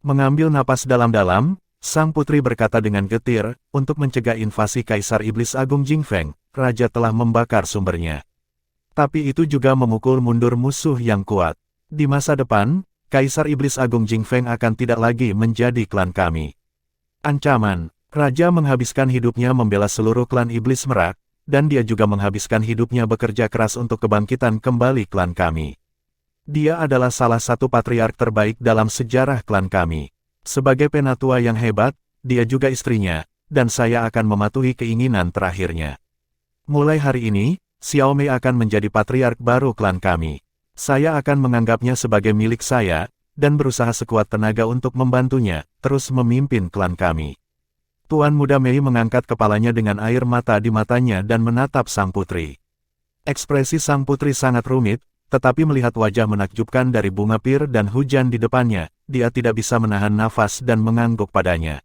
Mengambil napas dalam-dalam, sang putri berkata dengan getir, untuk mencegah invasi Kaisar Iblis Agung Jingfeng, Raja telah membakar sumbernya. Tapi itu juga memukul mundur musuh yang kuat. Di masa depan, Kaisar Iblis Agung Jingfeng akan tidak lagi menjadi klan kami. Ancaman, Raja menghabiskan hidupnya membela seluruh klan Iblis Merak, dan dia juga menghabiskan hidupnya bekerja keras untuk kebangkitan kembali klan kami. Dia adalah salah satu patriark terbaik dalam sejarah klan kami. Sebagai penatua yang hebat, dia juga istrinya, dan saya akan mematuhi keinginan terakhirnya. Mulai hari ini, Xiao Mei akan menjadi patriark baru klan kami. Saya akan menganggapnya sebagai milik saya, dan berusaha sekuat tenaga untuk membantunya, terus memimpin klan kami. Tuan Muda Mei mengangkat kepalanya dengan air mata di matanya dan menatap sang putri. Ekspresi sang putri sangat rumit, tetapi melihat wajah menakjubkan dari bunga pir dan hujan di depannya, dia tidak bisa menahan nafas dan mengangguk padanya.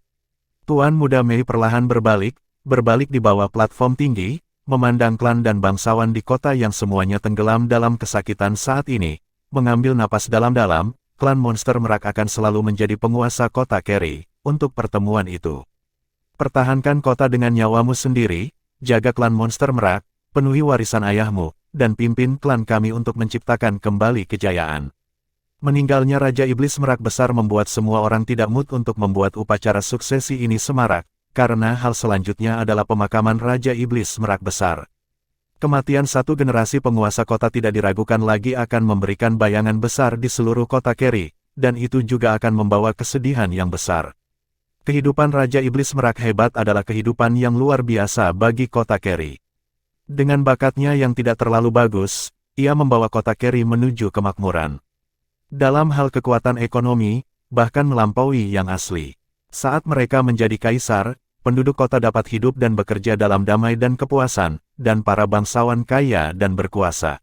Tuan Muda Mei perlahan berbalik di bawah platform tinggi, memandang klan dan bangsawan di kota yang semuanya tenggelam dalam kesakitan saat ini, mengambil napas dalam-dalam. Klan Monster Merak akan selalu menjadi penguasa kota Kerry, untuk pertemuan itu. Pertahankan kota dengan nyawamu sendiri, jaga klan Monster Merak, penuhi warisan ayahmu, dan pimpin klan kami untuk menciptakan kembali kejayaan. Meninggalnya Raja Iblis Merak Besar membuat semua orang tidak mood untuk membuat upacara suksesi ini semarak, karena hal selanjutnya adalah pemakaman Raja Iblis Merak Besar. Kematian satu generasi penguasa kota tidak diragukan lagi akan memberikan bayangan besar di seluruh kota Kerry, dan itu juga akan membawa kesedihan yang besar. Kehidupan Raja Iblis Merak hebat adalah kehidupan yang luar biasa bagi kota Kerry. Dengan bakatnya yang tidak terlalu bagus, ia membawa kota Kerry menuju kemakmuran. Dalam hal kekuatan ekonomi, bahkan melampaui yang asli. Saat mereka menjadi kaisar, penduduk kota dapat hidup dan bekerja dalam damai dan kepuasan, dan para bangsawan kaya dan berkuasa.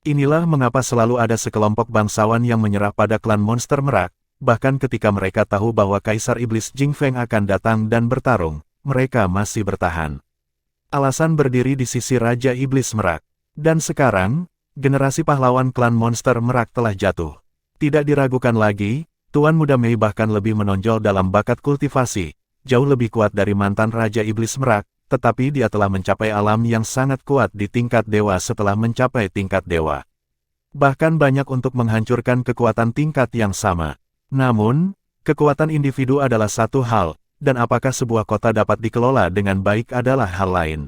Inilah mengapa selalu ada sekelompok bangsawan yang menyerah pada klan Monster Merak, bahkan ketika mereka tahu bahwa Kaisar Iblis Jingfeng akan datang dan bertarung, mereka masih bertahan. Alasan berdiri di sisi Raja Iblis Merak. Dan sekarang, generasi pahlawan klan Monster Merak telah jatuh. Tidak diragukan lagi, Tuan Muda Mei bahkan lebih menonjol dalam bakat kultivasi, jauh lebih kuat dari mantan Raja Iblis Merak, tetapi dia telah mencapai alam yang sangat kuat di tingkat dewa setelah mencapai tingkat dewa. Bahkan banyak untuk menghancurkan kekuatan tingkat yang sama. Namun, kekuatan individu adalah satu hal, dan apakah sebuah kota dapat dikelola dengan baik adalah hal lain.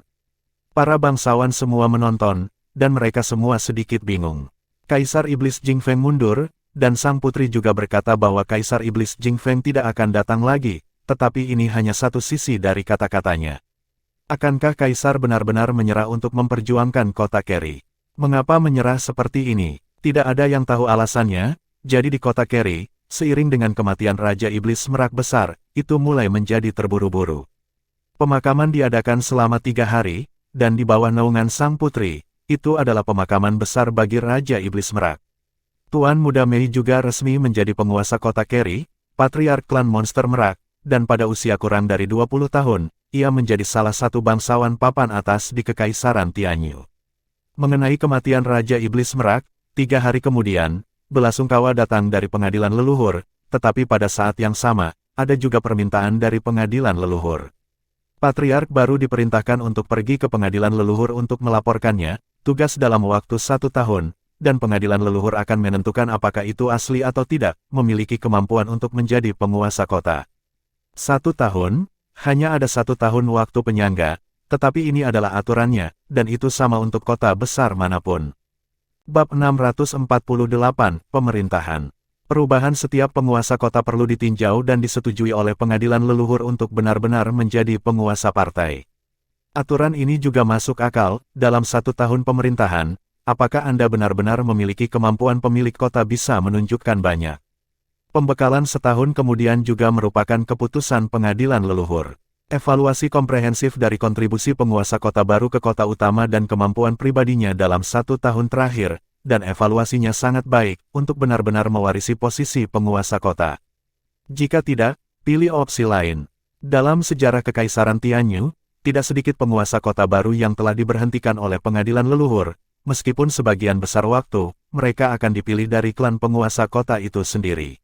Para bangsawan semua menonton, dan mereka semua sedikit bingung. Kaisar Iblis Jingfeng mundur, dan sang putri juga berkata bahwa Kaisar Iblis Jingfeng tidak akan datang lagi, tetapi ini hanya satu sisi dari kata-katanya. Akankah Kaisar benar-benar menyerah untuk memperjuangkan kota Kerry? Mengapa menyerah seperti ini? Tidak ada yang tahu alasannya, jadi di kota Kerry, seiring dengan kematian Raja Iblis Merak Besar, itu mulai menjadi terburu-buru. Pemakaman diadakan selama 3 hari, dan di bawah naungan sang putri, itu adalah pemakaman besar bagi Raja Iblis Merak. Tuan Muda Mei juga resmi menjadi penguasa kota Keri, patriark klan monster Merak, dan pada usia kurang dari 20 tahun, ia menjadi salah satu bangsawan papan atas di Kekaisaran Tianyu. Mengenai kematian Raja Iblis Merak, 3 hari kemudian, belasungkawa datang dari pengadilan leluhur, tetapi pada saat yang sama, ada juga permintaan dari pengadilan leluhur. Patriark baru diperintahkan untuk pergi ke pengadilan leluhur untuk melaporkannya, tugas dalam waktu 1 tahun, dan pengadilan leluhur akan menentukan apakah itu asli atau tidak, memiliki kemampuan untuk menjadi penguasa kota. 1 tahun, hanya ada 1 tahun waktu penyangga, tetapi ini adalah aturannya, dan itu sama untuk kota besar manapun. Bab 648, Pemerintahan. Perubahan setiap penguasa kota perlu ditinjau dan disetujui oleh pengadilan leluhur untuk benar-benar menjadi penguasa partai. Aturan ini juga masuk akal, dalam 1 tahun pemerintahan, apakah Anda benar-benar memiliki kemampuan pemilik kota bisa menunjukkan banyak. Pembekalan setahun kemudian juga merupakan keputusan pengadilan leluhur. Evaluasi komprehensif dari kontribusi penguasa kota baru ke kota utama dan kemampuan pribadinya dalam 1 tahun terakhir, dan evaluasinya sangat baik, untuk benar-benar mewarisi posisi penguasa kota. Jika tidak, pilih opsi lain. Dalam sejarah Kekaisaran Tianyu, tidak sedikit penguasa kota baru yang telah diberhentikan oleh pengadilan leluhur, meskipun sebagian besar waktu, mereka akan dipilih dari klan penguasa kota itu sendiri.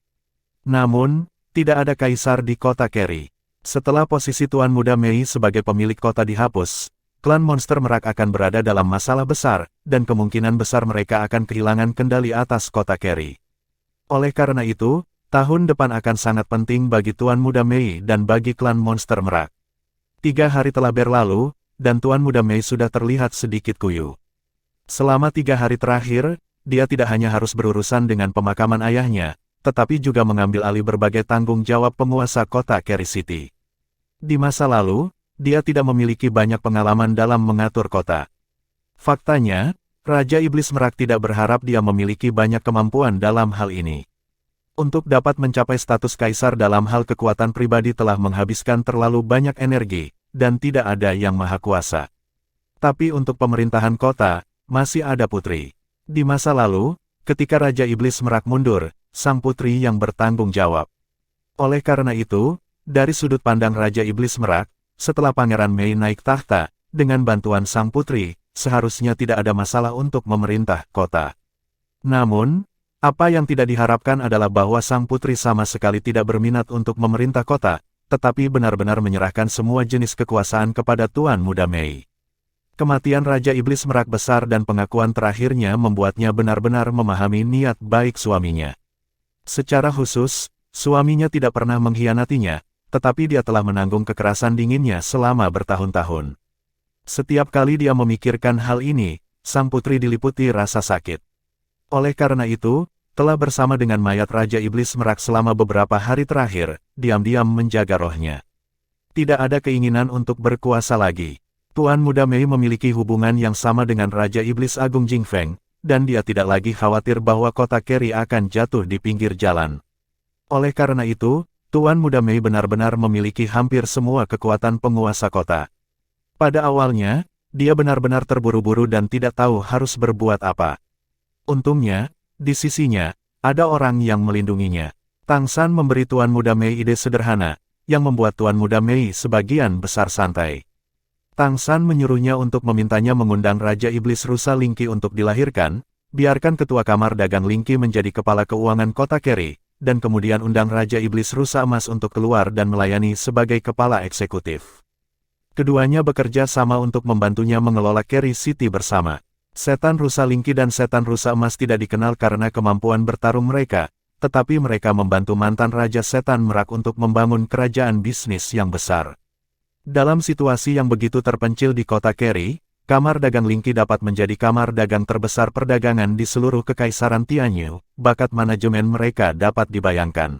Namun, tidak ada kaisar di kota Keri. Setelah posisi Tuan Muda Mei sebagai pemilik kota dihapus, klan monster Merak akan berada dalam masalah besar, dan kemungkinan besar mereka akan kehilangan kendali atas kota Keri. Oleh karena itu, tahun depan akan sangat penting bagi Tuan Muda Mei dan bagi klan monster Merak. 3 hari telah berlalu, dan Tuan Muda Mei sudah terlihat sedikit kuyu. Selama 3 hari terakhir, dia tidak hanya harus berurusan dengan pemakaman ayahnya, tetapi juga mengambil alih berbagai tanggung jawab penguasa kota Keri City. Di masa lalu, dia tidak memiliki banyak pengalaman dalam mengatur kota. Faktanya, Raja Iblis Merak tidak berharap dia memiliki banyak kemampuan dalam hal ini. Untuk dapat mencapai status kaisar dalam hal kekuatan pribadi telah menghabiskan terlalu banyak energi, dan tidak ada yang maha kuasa. Tapi untuk pemerintahan kota, masih ada putri. Di masa lalu, ketika Raja Iblis Merak mundur, sang putri yang bertanggung jawab. Oleh karena itu, dari sudut pandang Raja Iblis Merak, setelah Pangeran Mei naik tahta, dengan bantuan sang putri, seharusnya tidak ada masalah untuk memerintah kota. Namun, apa yang tidak diharapkan adalah bahwa sang putri sama sekali tidak berminat untuk memerintah kota, tetapi benar-benar menyerahkan semua jenis kekuasaan kepada Tuan Muda Mei. Kematian Raja Iblis Merak besar dan pengakuan terakhirnya membuatnya benar-benar memahami niat baik suaminya. Secara khusus, suaminya tidak pernah mengkhianatinya, tetapi dia telah menanggung kekerasan dinginnya selama bertahun-tahun. Setiap kali dia memikirkan hal ini, sang putri diliputi rasa sakit. Oleh karena itu, telah bersama dengan mayat Raja Iblis Merak selama beberapa hari terakhir, diam-diam menjaga rohnya. Tidak ada keinginan untuk berkuasa lagi. Tuan Muda Mei memiliki hubungan yang sama dengan Raja Iblis Agung Jingfeng, dan dia tidak lagi khawatir bahwa kota Keri akan jatuh di pinggir jalan. Oleh karena itu, Tuan Muda Mei benar-benar memiliki hampir semua kekuatan penguasa kota. Pada awalnya, dia benar-benar terburu-buru dan tidak tahu harus berbuat apa. Untungnya, di sisinya, ada orang yang melindunginya. Tang San memberi Tuan Muda Mei ide sederhana, yang membuat Tuan Muda Mei sebagian besar santai. Tang San menyuruhnya untuk memintanya mengundang Raja Iblis Rusa Lingqi untuk dilahirkan, biarkan Ketua Kamar Dagang Lingqi menjadi kepala keuangan kota Keri, dan kemudian undang Raja Iblis Rusa Emas untuk keluar dan melayani sebagai kepala eksekutif. Keduanya bekerja sama untuk membantunya mengelola Keri City bersama. Setan Rusa Lingqi dan Setan Rusa Emas tidak dikenal karena kemampuan bertarung mereka, tetapi mereka membantu mantan Raja Setan Merak untuk membangun kerajaan bisnis yang besar. Dalam situasi yang begitu terpencil di kota Keri, Kamar Dagang Lingqi dapat menjadi kamar dagang terbesar perdagangan di seluruh Kekaisaran Tianyu, bakat manajemen mereka dapat dibayangkan.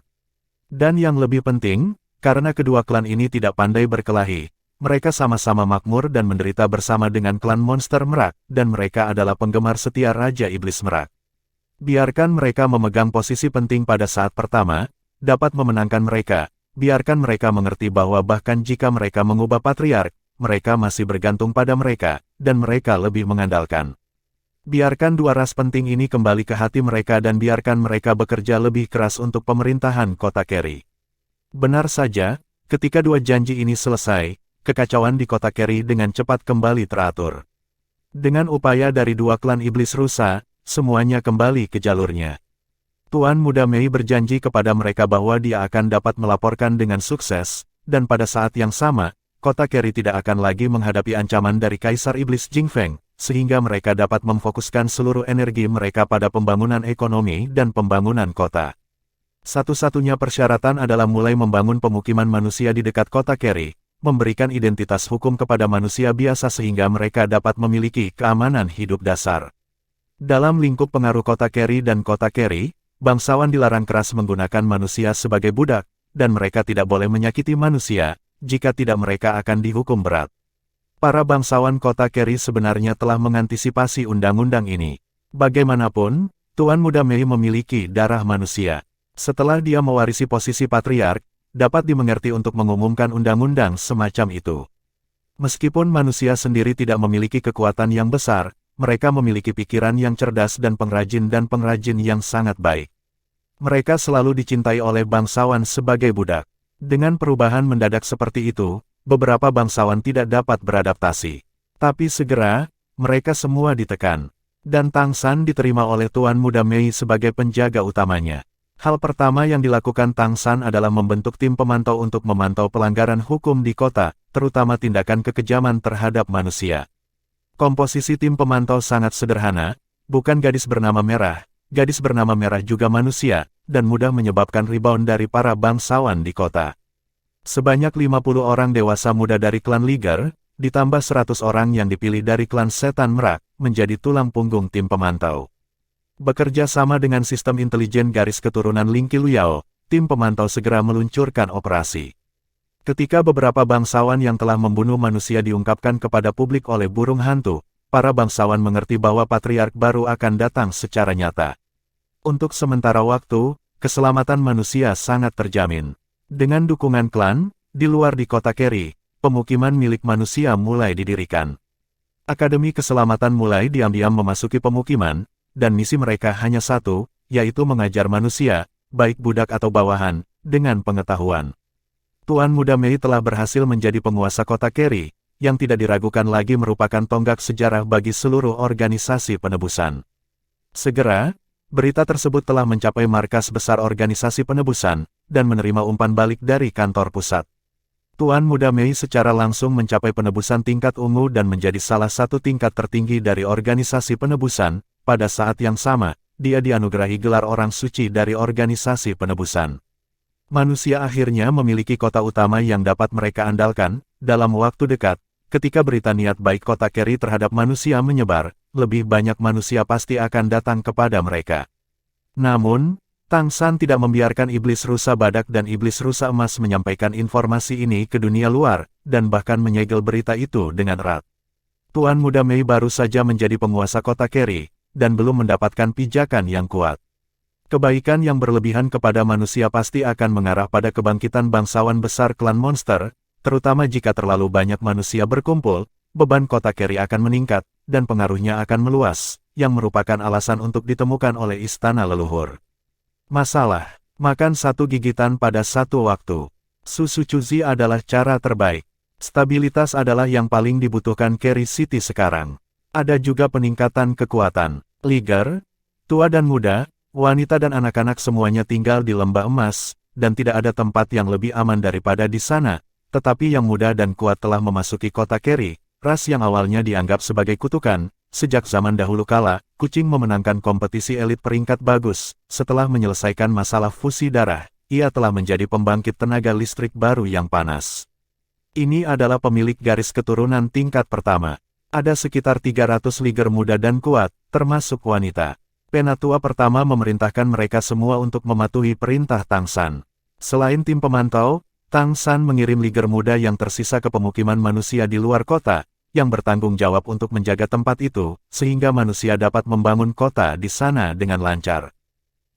Dan yang lebih penting, karena kedua klan ini tidak pandai berkelahi, mereka sama-sama makmur dan menderita bersama dengan klan monster Merak, dan mereka adalah penggemar setia Raja Iblis Merak. Biarkan mereka memegang posisi penting pada saat pertama, dapat memenangkan mereka, biarkan mereka mengerti bahwa bahkan jika mereka mengubah patriark, mereka masih bergantung pada mereka, dan mereka lebih mengandalkan Biarkan dua ras penting ini kembali ke hati mereka dan biarkan mereka bekerja lebih keras untuk pemerintahan kota Kerry. Benar saja, ketika dua janji ini selesai, kekacauan di kota Kerry dengan cepat kembali teratur. Dengan upaya dari dua klan iblis rusa, semuanya kembali ke jalurnya. Tuan Muda Mei berjanji kepada mereka bahwa dia akan dapat melaporkan dengan sukses, dan pada saat yang sama, kota Kerry tidak akan lagi menghadapi ancaman dari Kaisar Iblis Jing Feng, sehingga mereka dapat memfokuskan seluruh energi mereka pada pembangunan ekonomi dan pembangunan kota. Satu-satunya persyaratan adalah mulai membangun pemukiman manusia di dekat kota Kerry, memberikan identitas hukum kepada manusia biasa sehingga mereka dapat memiliki keamanan hidup dasar. Dalam lingkup pengaruh kota Kerry dan kota Kerry, bangsawan dilarang keras menggunakan manusia sebagai budak, dan mereka tidak boleh menyakiti manusia, jika tidak mereka akan dihukum berat. Para bangsawan kota Kerry sebenarnya telah mengantisipasi undang-undang ini. Bagaimanapun, Tuan Muda Mei memiliki darah manusia. Setelah dia mewarisi posisi patriark, dapat dimengerti untuk mengumumkan undang-undang semacam itu. Meskipun manusia sendiri tidak memiliki kekuatan yang besar, mereka memiliki pikiran yang cerdas dan pengrajin yang sangat baik. Mereka selalu dicintai oleh bangsawan sebagai budak. Dengan perubahan mendadak seperti itu, beberapa bangsawan tidak dapat beradaptasi. Tapi segera, mereka semua ditekan. Dan Tang San diterima oleh Tuan Muda Mei sebagai penjaga utamanya. Hal pertama yang dilakukan Tang San adalah membentuk tim pemantau untuk memantau pelanggaran hukum di kota, terutama tindakan kekejaman terhadap manusia. Komposisi tim pemantau sangat sederhana, bukan gadis bernama merah, gadis bernama merah juga manusia, dan mudah menyebabkan rebound dari para bangsawan di kota. Sebanyak 50 orang dewasa muda dari klan Liger, ditambah 100 orang yang dipilih dari klan Setan Merak, menjadi tulang punggung tim pemantau. Bekerja sama dengan sistem intelijen garis keturunan Ling Qiluo, tim pemantau segera meluncurkan operasi. Ketika beberapa bangsawan yang telah membunuh manusia diungkapkan kepada publik oleh burung hantu, para bangsawan mengerti bahwa patriark baru akan datang secara nyata. Untuk sementara waktu, keselamatan manusia sangat terjamin. Dengan dukungan klan, di luar di kota Kerry, pemukiman milik manusia mulai didirikan. Akademi Keselamatan mulai diam-diam memasuki pemukiman, dan misi mereka hanya satu, yaitu mengajar manusia, baik budak atau bawahan, dengan pengetahuan. Tuan Muda Mei telah berhasil menjadi penguasa kota Kerry, yang tidak diragukan lagi merupakan tonggak sejarah bagi seluruh organisasi penebusan. Segera, berita tersebut telah mencapai markas besar organisasi penebusan, dan menerima umpan balik dari kantor pusat. Tuan Muda Mei secara langsung mencapai penebusan tingkat ungu dan menjadi salah satu tingkat tertinggi dari organisasi penebusan. Pada saat yang sama, dia dianugerahi gelar orang suci dari organisasi penebusan. Manusia akhirnya memiliki kota utama yang dapat mereka andalkan. Dalam waktu dekat, ketika berita niat baik kota Kerry terhadap manusia menyebar, lebih banyak manusia pasti akan datang kepada mereka. Namun, Tang San tidak membiarkan iblis rusa badak dan iblis rusa emas menyampaikan informasi ini ke dunia luar, dan bahkan menyegel berita itu dengan erat. Tuan Muda Mei baru saja menjadi penguasa kota Kerry, dan belum mendapatkan pijakan yang kuat. Kebaikan yang berlebihan kepada manusia pasti akan mengarah pada kebangkitan bangsawan besar klan monster, terutama jika terlalu banyak manusia berkumpul, beban kota Kerry akan meningkat, dan pengaruhnya akan meluas, yang merupakan alasan untuk ditemukan oleh istana leluhur. Masalah, makan satu gigitan pada satu waktu. Susu Chuzi adalah cara terbaik. Stabilitas adalah yang paling dibutuhkan Kerry City sekarang. Ada juga peningkatan kekuatan. Liger, tua dan muda, wanita dan anak-anak semuanya tinggal di lembah emas, dan tidak ada tempat yang lebih aman daripada di sana. Tetapi yang muda dan kuat telah memasuki kota Kerry, ras yang awalnya dianggap sebagai kutukan. Sejak zaman dahulu kala, kucing memenangkan kompetisi elit peringkat bagus. Setelah menyelesaikan masalah fusi darah, ia telah menjadi pembangkit tenaga listrik baru yang panas. Ini adalah pemilik garis keturunan tingkat pertama. Ada sekitar 300 liger muda dan kuat, termasuk wanita. Penatua pertama memerintahkan mereka semua untuk mematuhi perintah Tang San. Selain tim pemantau, Tang San mengirim liger muda yang tersisa ke pemukiman manusia di luar kota, yang bertanggung jawab untuk menjaga tempat itu, sehingga manusia dapat membangun kota di sana dengan lancar.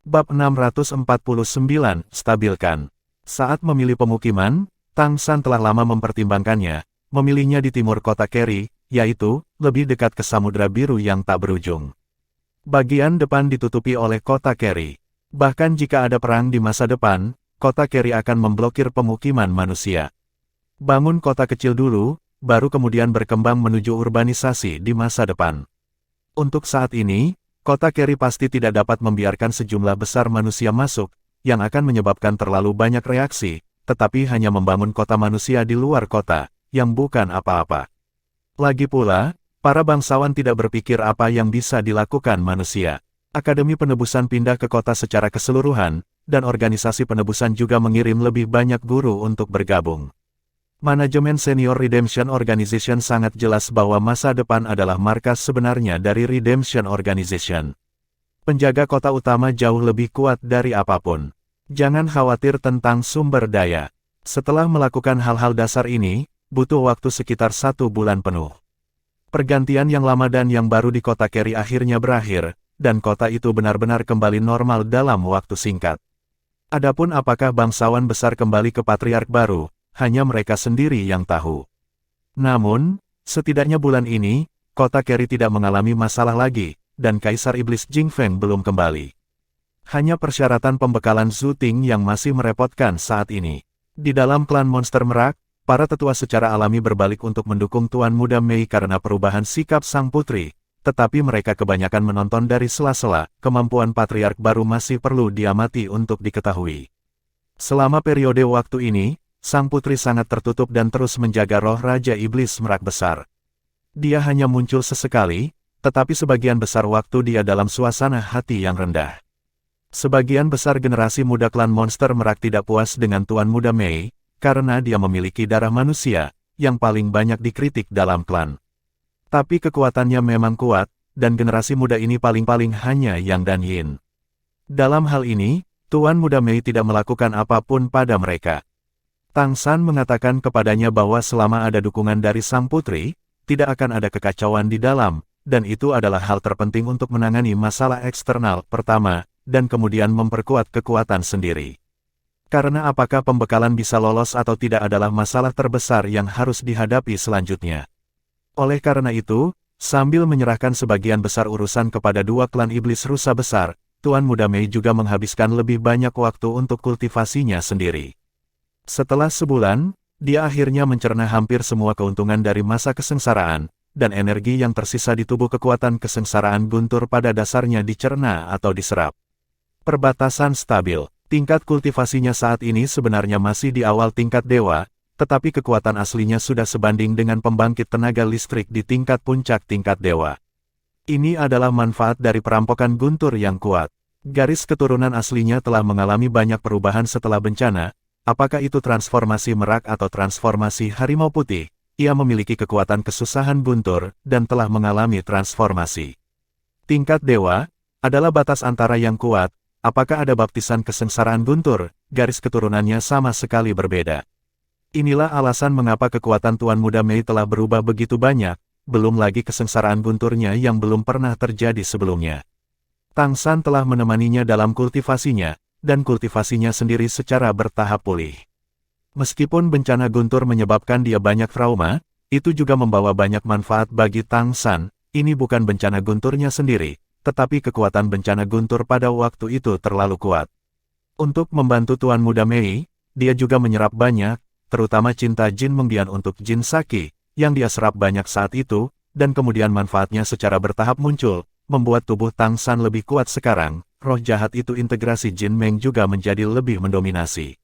Bab 649, Stabilkan. Saat memilih pemukiman, Tang San telah lama mempertimbangkannya, memilihnya di timur kota Kerry, yaitu, lebih dekat ke Samudra Biru yang tak berujung. Bagian depan ditutupi oleh kota Carry. Bahkan jika ada perang di masa depan, kota Carry akan memblokir pemukiman manusia. Bangun kota kecil dulu, baru kemudian berkembang menuju urbanisasi di masa depan. Untuk saat ini, kota Carry pasti tidak dapat membiarkan sejumlah besar manusia masuk, yang akan menyebabkan terlalu banyak reaksi, tetapi hanya membangun kota manusia di luar kota, yang bukan apa-apa. Lagi pula, para bangsawan tidak berpikir apa yang bisa dilakukan manusia. Akademi Penebusan pindah ke kota secara keseluruhan, dan organisasi penebusan juga mengirim lebih banyak guru untuk bergabung. Manajemen Senior Redemption Organization sangat jelas bahwa masa depan adalah markas sebenarnya dari Redemption Organization. Penjaga kota utama jauh lebih kuat dari apapun. Jangan khawatir tentang sumber daya. Setelah melakukan hal-hal dasar ini, butuh waktu sekitar 1 bulan penuh. Pergantian yang lama dan yang baru di kota Carry akhirnya berakhir, dan kota itu benar-benar kembali normal dalam waktu singkat. Adapun apakah bangsawan besar kembali ke patriark baru, hanya mereka sendiri yang tahu. Namun, setidaknya bulan ini, kota Carry tidak mengalami masalah lagi, dan Kaisar Iblis Jing Feng belum kembali. Hanya persyaratan pembekalan Zhu Ting yang masih merepotkan saat ini. Di dalam klan monster merak, para tetua secara alami berbalik untuk mendukung Tuan Muda Mei karena perubahan sikap sang putri, tetapi mereka kebanyakan menonton dari sela-sela, kemampuan patriark baru masih perlu diamati untuk diketahui. Selama periode waktu ini, sang putri sangat tertutup dan terus menjaga roh Raja Iblis Merak Besar. Dia hanya muncul sesekali, tetapi sebagian besar waktu dia dalam suasana hati yang rendah. Sebagian besar generasi muda klan monster merak tidak puas dengan Tuan Muda Mei, karena dia memiliki darah manusia, yang paling banyak dikritik dalam klan. Tapi kekuatannya memang kuat, dan generasi muda ini paling-paling hanya Yang dan Yin. Dalam hal ini, Tuan Muda Mei tidak melakukan apapun pada mereka. Tang San mengatakan kepadanya bahwa selama ada dukungan dari sang putri, tidak akan ada kekacauan di dalam, dan itu adalah hal terpenting untuk menangani masalah eksternal pertama, dan kemudian memperkuat kekuatan sendiri. Karena apakah pembekalan bisa lolos atau tidak adalah masalah terbesar yang harus dihadapi selanjutnya. Oleh karena itu, sambil menyerahkan sebagian besar urusan kepada 2 klan iblis rusa besar, Tuan Muda Mei juga menghabiskan lebih banyak waktu untuk kultivasinya sendiri. Setelah sebulan, dia akhirnya mencerna hampir semua keuntungan dari masa kesengsaraan, dan energi yang tersisa di tubuh kekuatan kesengsaraan guntur pada dasarnya dicerna atau diserap. Perbatasan stabil. Tingkat kultivasinya saat ini sebenarnya masih di awal tingkat dewa, tetapi kekuatan aslinya sudah sebanding dengan pembangkit tenaga listrik di tingkat puncak tingkat dewa. Ini adalah manfaat dari perampokan guntur yang kuat. Garis keturunan aslinya telah mengalami banyak perubahan setelah bencana, apakah itu transformasi merak atau transformasi harimau putih, ia memiliki kekuatan kesusahan guntur, dan telah mengalami transformasi. Tingkat dewa adalah batas antara yang kuat. Apakah ada baptisan kesengsaraan guntur, garis keturunannya sama sekali berbeda. Inilah alasan mengapa kekuatan Tuan Muda Mei telah berubah begitu banyak, belum lagi kesengsaraan gunturnya yang belum pernah terjadi sebelumnya. Tang San telah menemaninya dalam kultivasinya, dan kultivasinya sendiri secara bertahap pulih. Meskipun bencana guntur menyebabkan dia banyak trauma, itu juga membawa banyak manfaat bagi Tang San. Ini bukan bencana gunturnya sendiri, tetapi kekuatan bencana guntur pada waktu itu terlalu kuat. Untuk membantu Tuan Muda Mei, dia juga menyerap banyak, terutama cinta Jin Mengdian untuk Jin Saki, yang dia serap banyak saat itu, dan kemudian manfaatnya secara bertahap muncul, membuat tubuh Tang San lebih kuat sekarang. Roh jahat itu integrasi Jin Meng juga menjadi lebih mendominasi.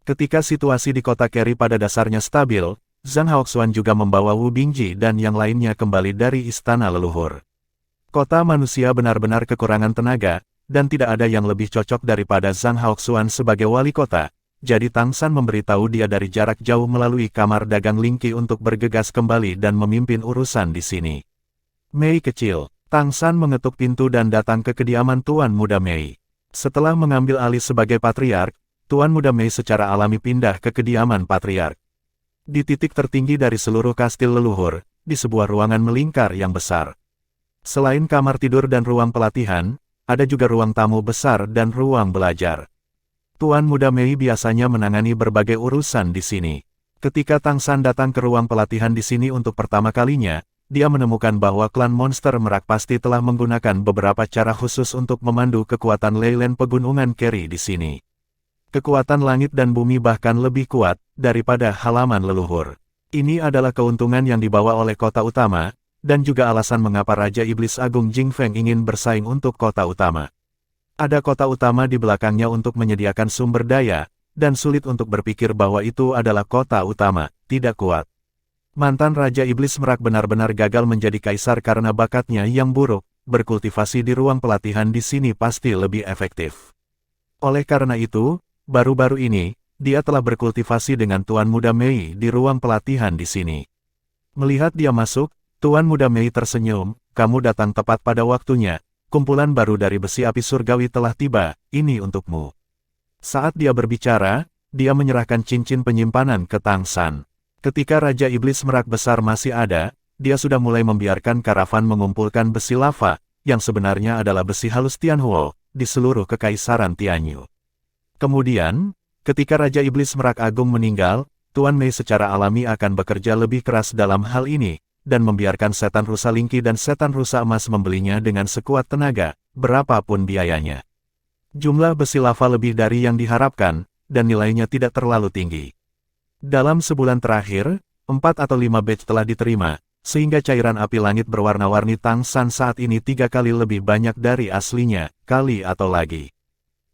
Ketika situasi di kota Carry pada dasarnya stabil, Zhang Haoxuan juga membawa Wu Bingji dan yang lainnya kembali dari istana leluhur. Kota manusia benar-benar kekurangan tenaga, dan tidak ada yang lebih cocok daripada Zhang Haoxuan sebagai wali kota, jadi Tang San memberitahu dia dari jarak jauh melalui kamar dagang Lingqi untuk bergegas kembali dan memimpin urusan di sini. Mei kecil, Tang San mengetuk pintu dan datang ke kediaman Tuan Muda Mei. Setelah mengambil alih sebagai patriark, Tuan Muda Mei secara alami pindah ke kediaman patriark. Di titik tertinggi dari seluruh kastil leluhur, di sebuah ruangan melingkar yang besar. Selain kamar tidur dan ruang pelatihan, ada juga ruang tamu besar dan ruang belajar. Tuan Muda Mei biasanya menangani berbagai urusan di sini. Ketika Tang San datang ke ruang pelatihan di sini untuk pertama kalinya, dia menemukan bahwa klan monster merak pasti telah menggunakan beberapa cara khusus untuk memandu kekuatan Leyland pegunungan Kerry di sini. Kekuatan langit dan bumi bahkan lebih kuat daripada halaman leluhur. Ini adalah keuntungan yang dibawa oleh kota utama, dan juga alasan mengapa Raja Iblis Agung Jing Feng ingin bersaing untuk kota utama. Ada kota utama di belakangnya untuk menyediakan sumber daya, dan sulit untuk berpikir bahwa itu adalah kota utama, tidak kuat. Mantan Raja Iblis Merak benar-benar gagal menjadi kaisar karena bakatnya yang buruk, berkultivasi di ruang pelatihan di sini pasti lebih efektif. Oleh karena itu, baru-baru ini, dia telah berkultivasi dengan Tuan Muda Mei di ruang pelatihan di sini. Melihat dia masuk, Tuan Muda Mei tersenyum, "Kamu datang tepat pada waktunya. Kumpulan baru dari besi api surgawi telah tiba, ini untukmu." Saat dia berbicara, dia menyerahkan cincin penyimpanan ke Tang San. Ketika Raja Iblis Merak Besar masih ada, dia sudah mulai membiarkan karavan mengumpulkan besi lava, yang sebenarnya adalah besi halus Tianhuo, di seluruh kekaisaran Tianyu. Kemudian, ketika Raja Iblis Merak Agung meninggal, Tuan Mei secara alami akan bekerja lebih keras dalam hal ini, dan membiarkan setan rusa Lingki dan setan rusa emas membelinya dengan sekuat tenaga, berapapun biayanya. Jumlah besi lava lebih dari yang diharapkan, dan nilainya tidak terlalu tinggi. Dalam sebulan terakhir, 4 atau 5 batch telah diterima, sehingga cairan api langit berwarna-warni Tang San saat ini 3 kali lebih banyak dari aslinya, kali atau lagi.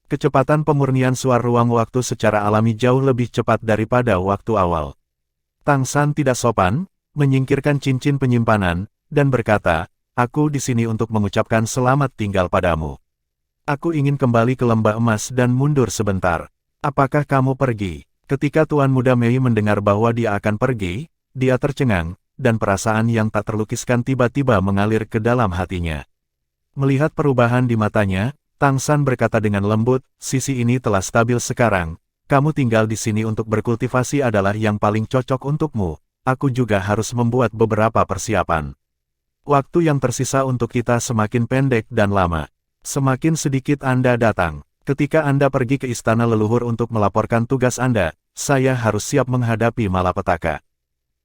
Kecepatan pemurnian suar ruang waktu secara alami jauh lebih cepat daripada waktu awal. Tang San tidak sopan, menyingkirkan cincin penyimpanan, dan berkata, "Aku di sini untuk mengucapkan selamat tinggal padamu. Aku ingin kembali ke lembah emas dan mundur sebentar. Apakah kamu pergi?" Ketika Tuan Muda Mei mendengar bahwa dia akan pergi, dia tercengang, dan perasaan yang tak terlukiskan tiba-tiba mengalir ke dalam hatinya. Melihat perubahan di matanya, Tang San berkata dengan lembut, "Sisi ini telah stabil sekarang. Kamu tinggal di sini untuk berkultivasi adalah yang paling cocok untukmu. Aku juga harus membuat beberapa persiapan. Waktu yang tersisa untuk kita semakin pendek dan lama. Semakin sedikit Anda datang. Ketika Anda pergi ke istana leluhur untuk melaporkan tugas Anda, saya harus siap menghadapi malapetaka.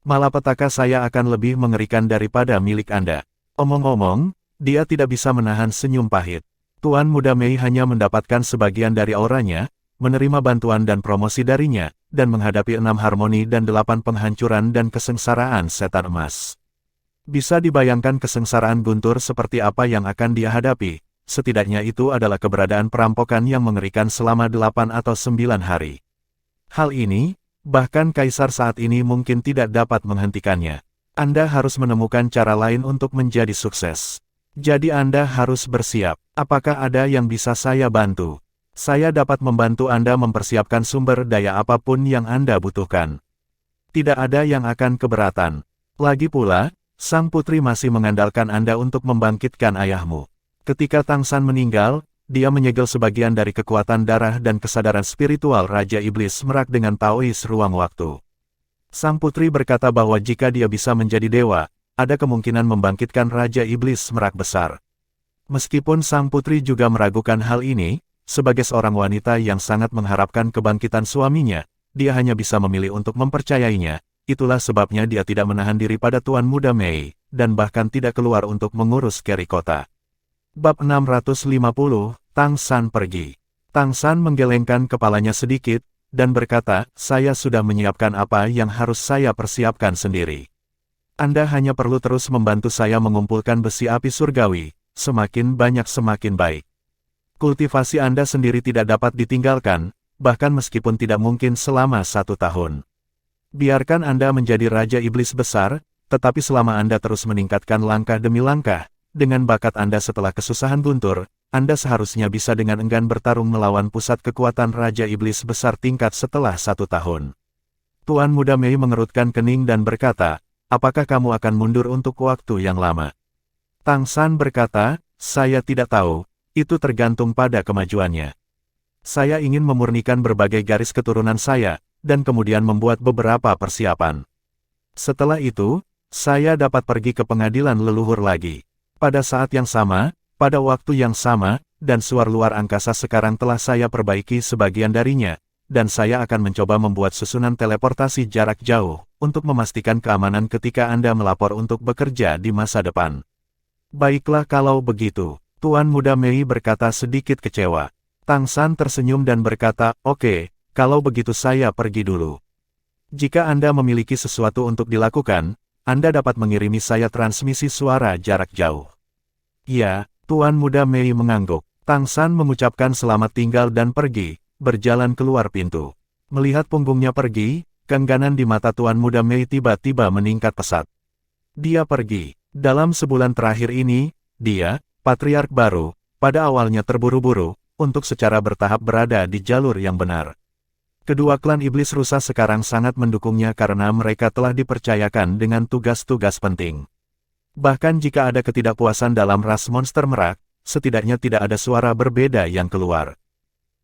Malapetaka saya akan lebih mengerikan daripada milik Anda." Omong-omong, dia tidak bisa menahan senyum pahit. Tuan Muda Mei hanya mendapatkan sebagian dari auranya, menerima bantuan dan promosi darinya, dan menghadapi 6 harmoni dan 8 penghancuran dan kesengsaraan setan emas. Bisa dibayangkan kesengsaraan guntur seperti apa yang akan dia hadapi, setidaknya itu adalah keberadaan perampokan yang mengerikan selama 8 atau 9 hari. Hal ini, bahkan kaisar saat ini mungkin tidak dapat menghentikannya. Anda harus menemukan cara lain untuk menjadi sukses. Jadi Anda harus bersiap. Apakah ada yang bisa saya bantu? Saya dapat membantu Anda mempersiapkan sumber daya apapun yang Anda butuhkan. Tidak ada yang akan keberatan. Lagi pula, sang putri masih mengandalkan Anda untuk membangkitkan ayahmu. Ketika Tang San meninggal, dia menyegel sebagian dari kekuatan darah dan kesadaran spiritual Raja Iblis Merak dengan Taois ruang waktu. Sang putri berkata bahwa jika dia bisa menjadi dewa, ada kemungkinan membangkitkan Raja Iblis Merak Besar. Meskipun sang putri juga meragukan hal ini, sebagai seorang wanita yang sangat mengharapkan kebangkitan suaminya, dia hanya bisa memilih untuk mempercayainya. Itulah sebabnya dia tidak menahan diri pada Tuan Muda Mei, dan bahkan tidak keluar untuk mengurus Kerry Kota. Bab 650, Tang San pergi. Tang San menggelengkan kepalanya sedikit, dan berkata, "Saya sudah menyiapkan apa yang harus saya persiapkan sendiri. Anda hanya perlu terus membantu saya mengumpulkan besi api surgawi, semakin banyak semakin baik. Kultivasi Anda sendiri tidak dapat ditinggalkan, bahkan meskipun tidak mungkin selama 1 tahun. Biarkan Anda menjadi Raja Iblis Besar, tetapi selama Anda terus meningkatkan langkah demi langkah, dengan bakat Anda setelah kesusahan guntur, Anda seharusnya bisa dengan enggan bertarung melawan pusat kekuatan Raja Iblis Besar tingkat setelah 1 tahun. Tuan Muda Mei mengerutkan kening dan berkata, "Apakah kamu akan mundur untuk waktu yang lama?" Tang San berkata, "Saya tidak tahu. Itu tergantung pada kemajuannya. Saya ingin memurnikan berbagai garis keturunan saya, dan kemudian membuat beberapa persiapan. Setelah itu, saya dapat pergi ke pengadilan leluhur lagi. Pada saat yang sama, pada waktu yang sama, dan suar luar angkasa sekarang telah saya perbaiki sebagian darinya, dan saya akan mencoba membuat susunan teleportasi jarak jauh, untuk memastikan keamanan ketika Anda melapor untuk bekerja di masa depan. Baiklah kalau begitu, Tuan Muda Mei berkata sedikit kecewa. Tang San tersenyum dan berkata, oke, kalau begitu saya pergi dulu. Jika Anda memiliki sesuatu untuk dilakukan, Anda dapat mengirimi saya transmisi suara jarak jauh. Ya, Tuan Muda Mei mengangguk. Tang San mengucapkan selamat tinggal dan pergi, berjalan keluar pintu. Melihat punggungnya pergi, keengganan di mata Tuan Muda Mei tiba-tiba meningkat pesat. Dia pergi. Dalam sebulan terakhir ini, dia, patriark baru, pada awalnya terburu-buru, untuk secara bertahap berada di jalur yang benar. Kedua klan iblis rusa sekarang sangat mendukungnya karena mereka telah dipercayakan dengan tugas-tugas penting. Bahkan jika ada ketidakpuasan dalam ras monster merak, setidaknya tidak ada suara berbeda yang keluar.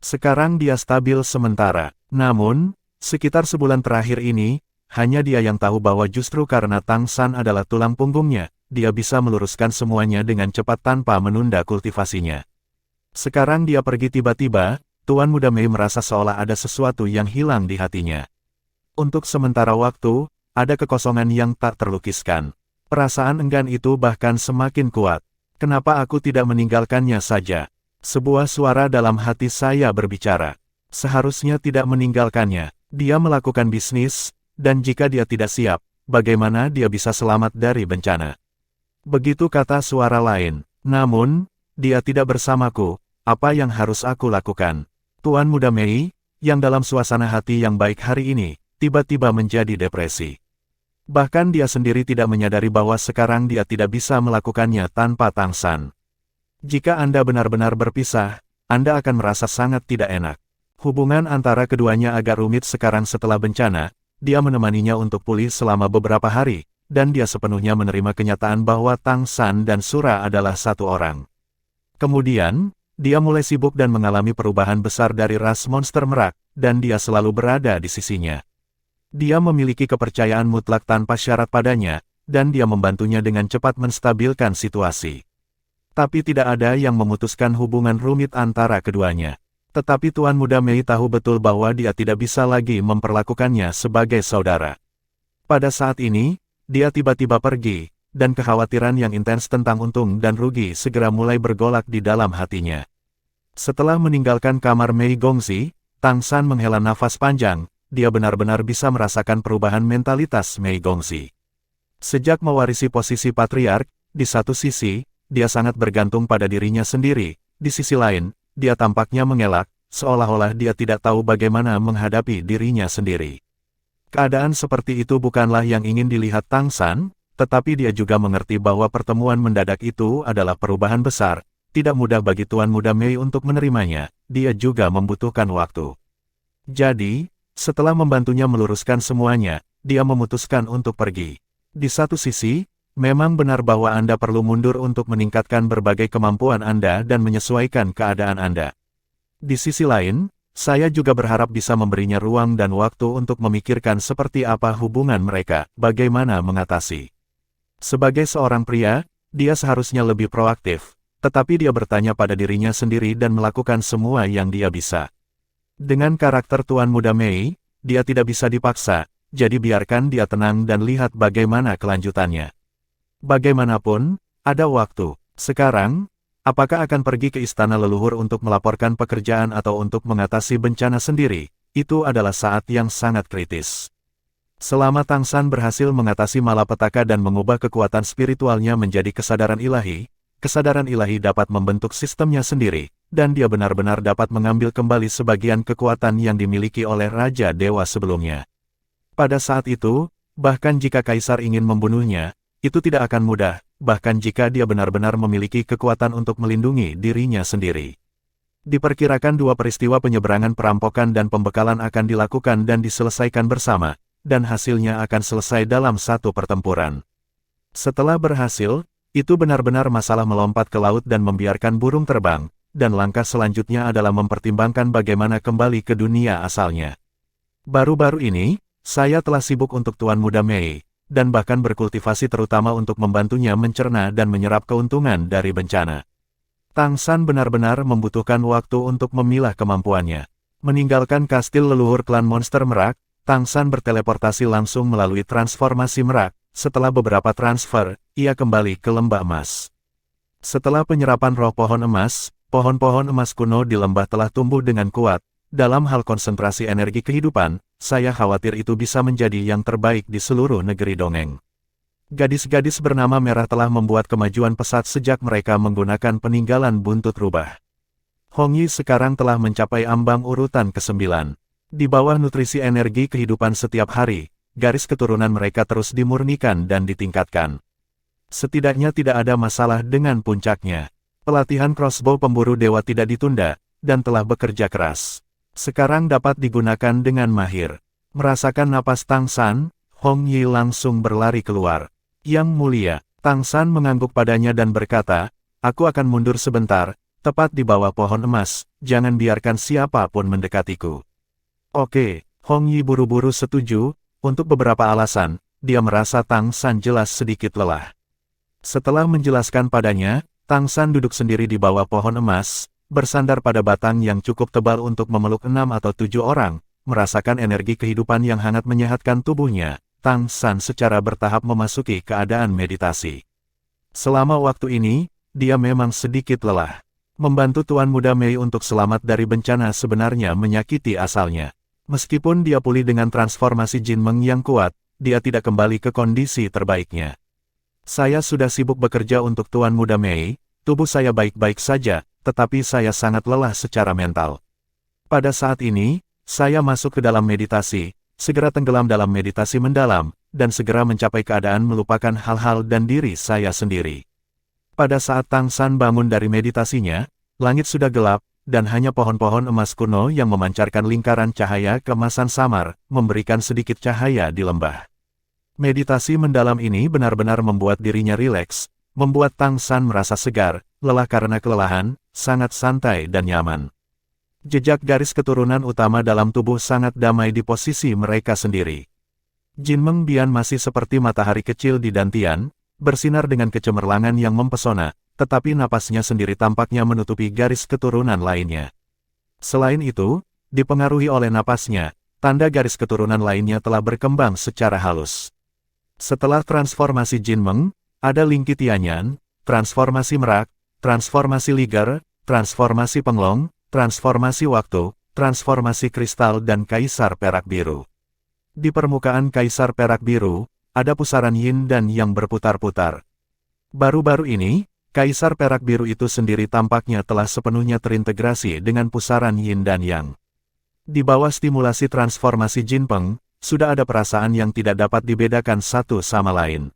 Sekarang dia stabil sementara. Namun, sekitar sebulan terakhir ini, hanya dia yang tahu bahwa justru karena Tang San adalah tulang punggungnya, dia bisa meluruskan semuanya dengan cepat tanpa menunda kultivasinya. Sekarang dia pergi tiba-tiba, Tuan Muda Mei merasa seolah ada sesuatu yang hilang di hatinya. Untuk sementara waktu, ada kekosongan yang tak terlukiskan. Perasaan enggan itu bahkan semakin kuat. Kenapa aku tidak meninggalkannya saja? Sebuah suara dalam hati saya berbicara. Seharusnya tidak meninggalkannya. Dia melakukan bisnis, dan jika dia tidak siap, bagaimana dia bisa selamat dari bencana? Begitu kata suara lain. Namun, dia tidak bersamaku, apa yang harus aku lakukan? Tuan Muda Mei, yang dalam suasana hati yang baik hari ini, tiba-tiba menjadi depresi. Bahkan dia sendiri tidak menyadari bahwa sekarang dia tidak bisa melakukannya tanpa Tang San. Jika Anda benar-benar berpisah, Anda akan merasa sangat tidak enak. Hubungan antara keduanya agak rumit sekarang setelah bencana, dia menemaninya untuk pulih selama beberapa hari, dan dia sepenuhnya menerima kenyataan bahwa Tang San dan Sura adalah satu orang. Kemudian, dia mulai sibuk dan mengalami perubahan besar dari ras monster merak, dan dia selalu berada di sisinya. Dia memiliki kepercayaan mutlak tanpa syarat padanya, dan dia membantunya dengan cepat menstabilkan situasi. Tapi tidak ada yang memutuskan hubungan rumit antara keduanya. Tetapi Tuan Muda Mei tahu betul bahwa dia tidak bisa lagi memperlakukannya sebagai saudara. Pada saat ini, dia tiba-tiba pergi, dan kekhawatiran yang intens tentang untung dan rugi segera mulai bergolak di dalam hatinya. Setelah meninggalkan kamar Mei Gongzi, Tang San menghela nafas panjang, dia benar-benar bisa merasakan perubahan mentalitas Mei Gongzi. Sejak mewarisi posisi patriark, di satu sisi, dia sangat bergantung pada dirinya sendiri, di sisi lain, dia tampaknya mengelak, seolah-olah dia tidak tahu bagaimana menghadapi dirinya sendiri. Keadaan seperti itu bukanlah yang ingin dilihat Tang San, tetapi dia juga mengerti bahwa pertemuan mendadak itu adalah perubahan besar, tidak mudah bagi Tuan Muda Mei untuk menerimanya, dia juga membutuhkan waktu. Jadi, setelah membantunya meluruskan semuanya, dia memutuskan untuk pergi. Di satu sisi, memang benar bahwa Anda perlu mundur untuk meningkatkan berbagai kemampuan Anda dan menyesuaikan keadaan Anda. Di sisi lain, saya juga berharap bisa memberinya ruang dan waktu untuk memikirkan seperti apa hubungan mereka, bagaimana mengatasi. Sebagai seorang pria, dia seharusnya lebih proaktif, tetapi dia bertanya pada dirinya sendiri dan melakukan semua yang dia bisa. Dengan karakter Tuan Muda Mei, dia tidak bisa dipaksa, jadi biarkan dia tenang dan lihat bagaimana kelanjutannya. Bagaimanapun, ada waktu. Sekarang, apakah akan pergi ke istana leluhur untuk melaporkan pekerjaan atau untuk mengatasi bencana sendiri? Itu adalah saat yang sangat kritis. Selama Tang San berhasil mengatasi malapetaka dan mengubah kekuatan spiritualnya menjadi kesadaran ilahi dapat membentuk sistemnya sendiri, dan dia benar-benar dapat mengambil kembali sebagian kekuatan yang dimiliki oleh Raja Dewa sebelumnya. Pada saat itu, bahkan jika Kaisar ingin membunuhnya, itu tidak akan mudah, bahkan jika dia benar-benar memiliki kekuatan untuk melindungi dirinya sendiri. Diperkirakan dua peristiwa penyeberangan perampokan dan pembekalan akan dilakukan dan diselesaikan bersama, dan hasilnya akan selesai dalam satu pertempuran. Setelah berhasil, itu benar-benar masalah melompat ke laut dan membiarkan burung terbang, dan langkah selanjutnya adalah mempertimbangkan bagaimana kembali ke dunia asalnya. Baru-baru ini, saya telah sibuk untuk Tuan Muda Mei, dan bahkan berkultivasi terutama untuk membantunya mencerna dan menyerap keuntungan dari bencana. Tang San benar-benar membutuhkan waktu untuk memilah kemampuannya. Meninggalkan kastil leluhur klan monster merak, Tang San berteleportasi langsung melalui transformasi merak. Setelah beberapa transfer, ia kembali ke lembah emas. Setelah penyerapan roh pohon emas, pohon-pohon emas kuno di lembah telah tumbuh dengan kuat. Dalam hal konsentrasi energi kehidupan, saya khawatir itu bisa menjadi yang terbaik di seluruh negeri dongeng. Gadis-gadis bernama merah telah membuat kemajuan pesat sejak mereka menggunakan peninggalan buntut rubah. Hong Yi sekarang telah mencapai ambang urutan ke-9. Di bawah nutrisi energi kehidupan setiap hari, garis keturunan mereka terus dimurnikan dan ditingkatkan. Setidaknya tidak ada masalah dengan puncaknya. Pelatihan crossbow pemburu dewa tidak ditunda, dan telah bekerja keras. Sekarang dapat digunakan dengan mahir. Merasakan napas Tang San, Hong Yi langsung berlari keluar. Yang mulia, Tang San mengangguk padanya dan berkata, "Aku akan mundur sebentar, tepat di bawah pohon emas, jangan biarkan siapapun mendekatiku." Oke, Hong Yi buru-buru setuju, untuk beberapa alasan, dia merasa Tang San jelas sedikit lelah. Setelah menjelaskan padanya, Tang San duduk sendiri di bawah pohon emas, bersandar pada batang yang cukup tebal untuk memeluk 6 atau 7 orang, merasakan energi kehidupan yang hangat menyehatkan tubuhnya. Tang San secara bertahap memasuki keadaan meditasi. Selama waktu ini, dia memang sedikit lelah. Membantu Tuan Muda Mei untuk selamat dari bencana sebenarnya menyakiti asalnya. Meskipun dia pulih dengan transformasi Jin Meng yang kuat, dia tidak kembali ke kondisi terbaiknya. "Saya sudah sibuk bekerja untuk Tuan Muda Mei, tubuh saya baik-baik saja, tetapi saya sangat lelah secara mental. Pada saat ini, saya masuk ke dalam meditasi, segera tenggelam dalam meditasi mendalam, dan segera mencapai keadaan melupakan hal-hal dan diri saya sendiri." Pada saat Tang San bangun dari meditasinya, langit sudah gelap, dan hanya pohon-pohon emas kuno yang memancarkan lingkaran cahaya keemasan samar, memberikan sedikit cahaya di lembah. Meditasi mendalam ini benar-benar membuat dirinya rileks, membuat Tang San merasa segar, lelah karena kelelahan, sangat santai dan nyaman. Jejak garis keturunan utama dalam tubuh sangat damai di posisi mereka sendiri. Jin Meng Bian masih seperti matahari kecil di dantian, bersinar dengan kecemerlangan yang mempesona, tetapi napasnya sendiri tampaknya menutupi garis keturunan lainnya. Selain itu, dipengaruhi oleh napasnya, tanda garis keturunan lainnya telah berkembang secara halus. Setelah transformasi Jin Meng, ada Lingki Tianyan, transformasi merak, transformasi liger, transformasi penglong, transformasi waktu, transformasi kristal dan kaisar perak biru. Di permukaan kaisar perak biru, ada pusaran yin dan yang berputar-putar. Baru-baru ini, kaisar perak biru itu sendiri tampaknya telah sepenuhnya terintegrasi dengan pusaran yin dan yang. Di bawah stimulasi transformasi Jin Peng, sudah ada perasaan yang tidak dapat dibedakan satu sama lain.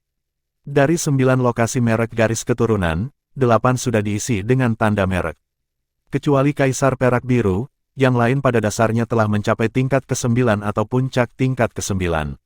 Dari 9 lokasi merek garis keturunan, 8 sudah diisi dengan tanda merek. Kecuali kaisar perak biru, yang lain pada dasarnya telah mencapai tingkat ke-9 atau puncak tingkat ke-9.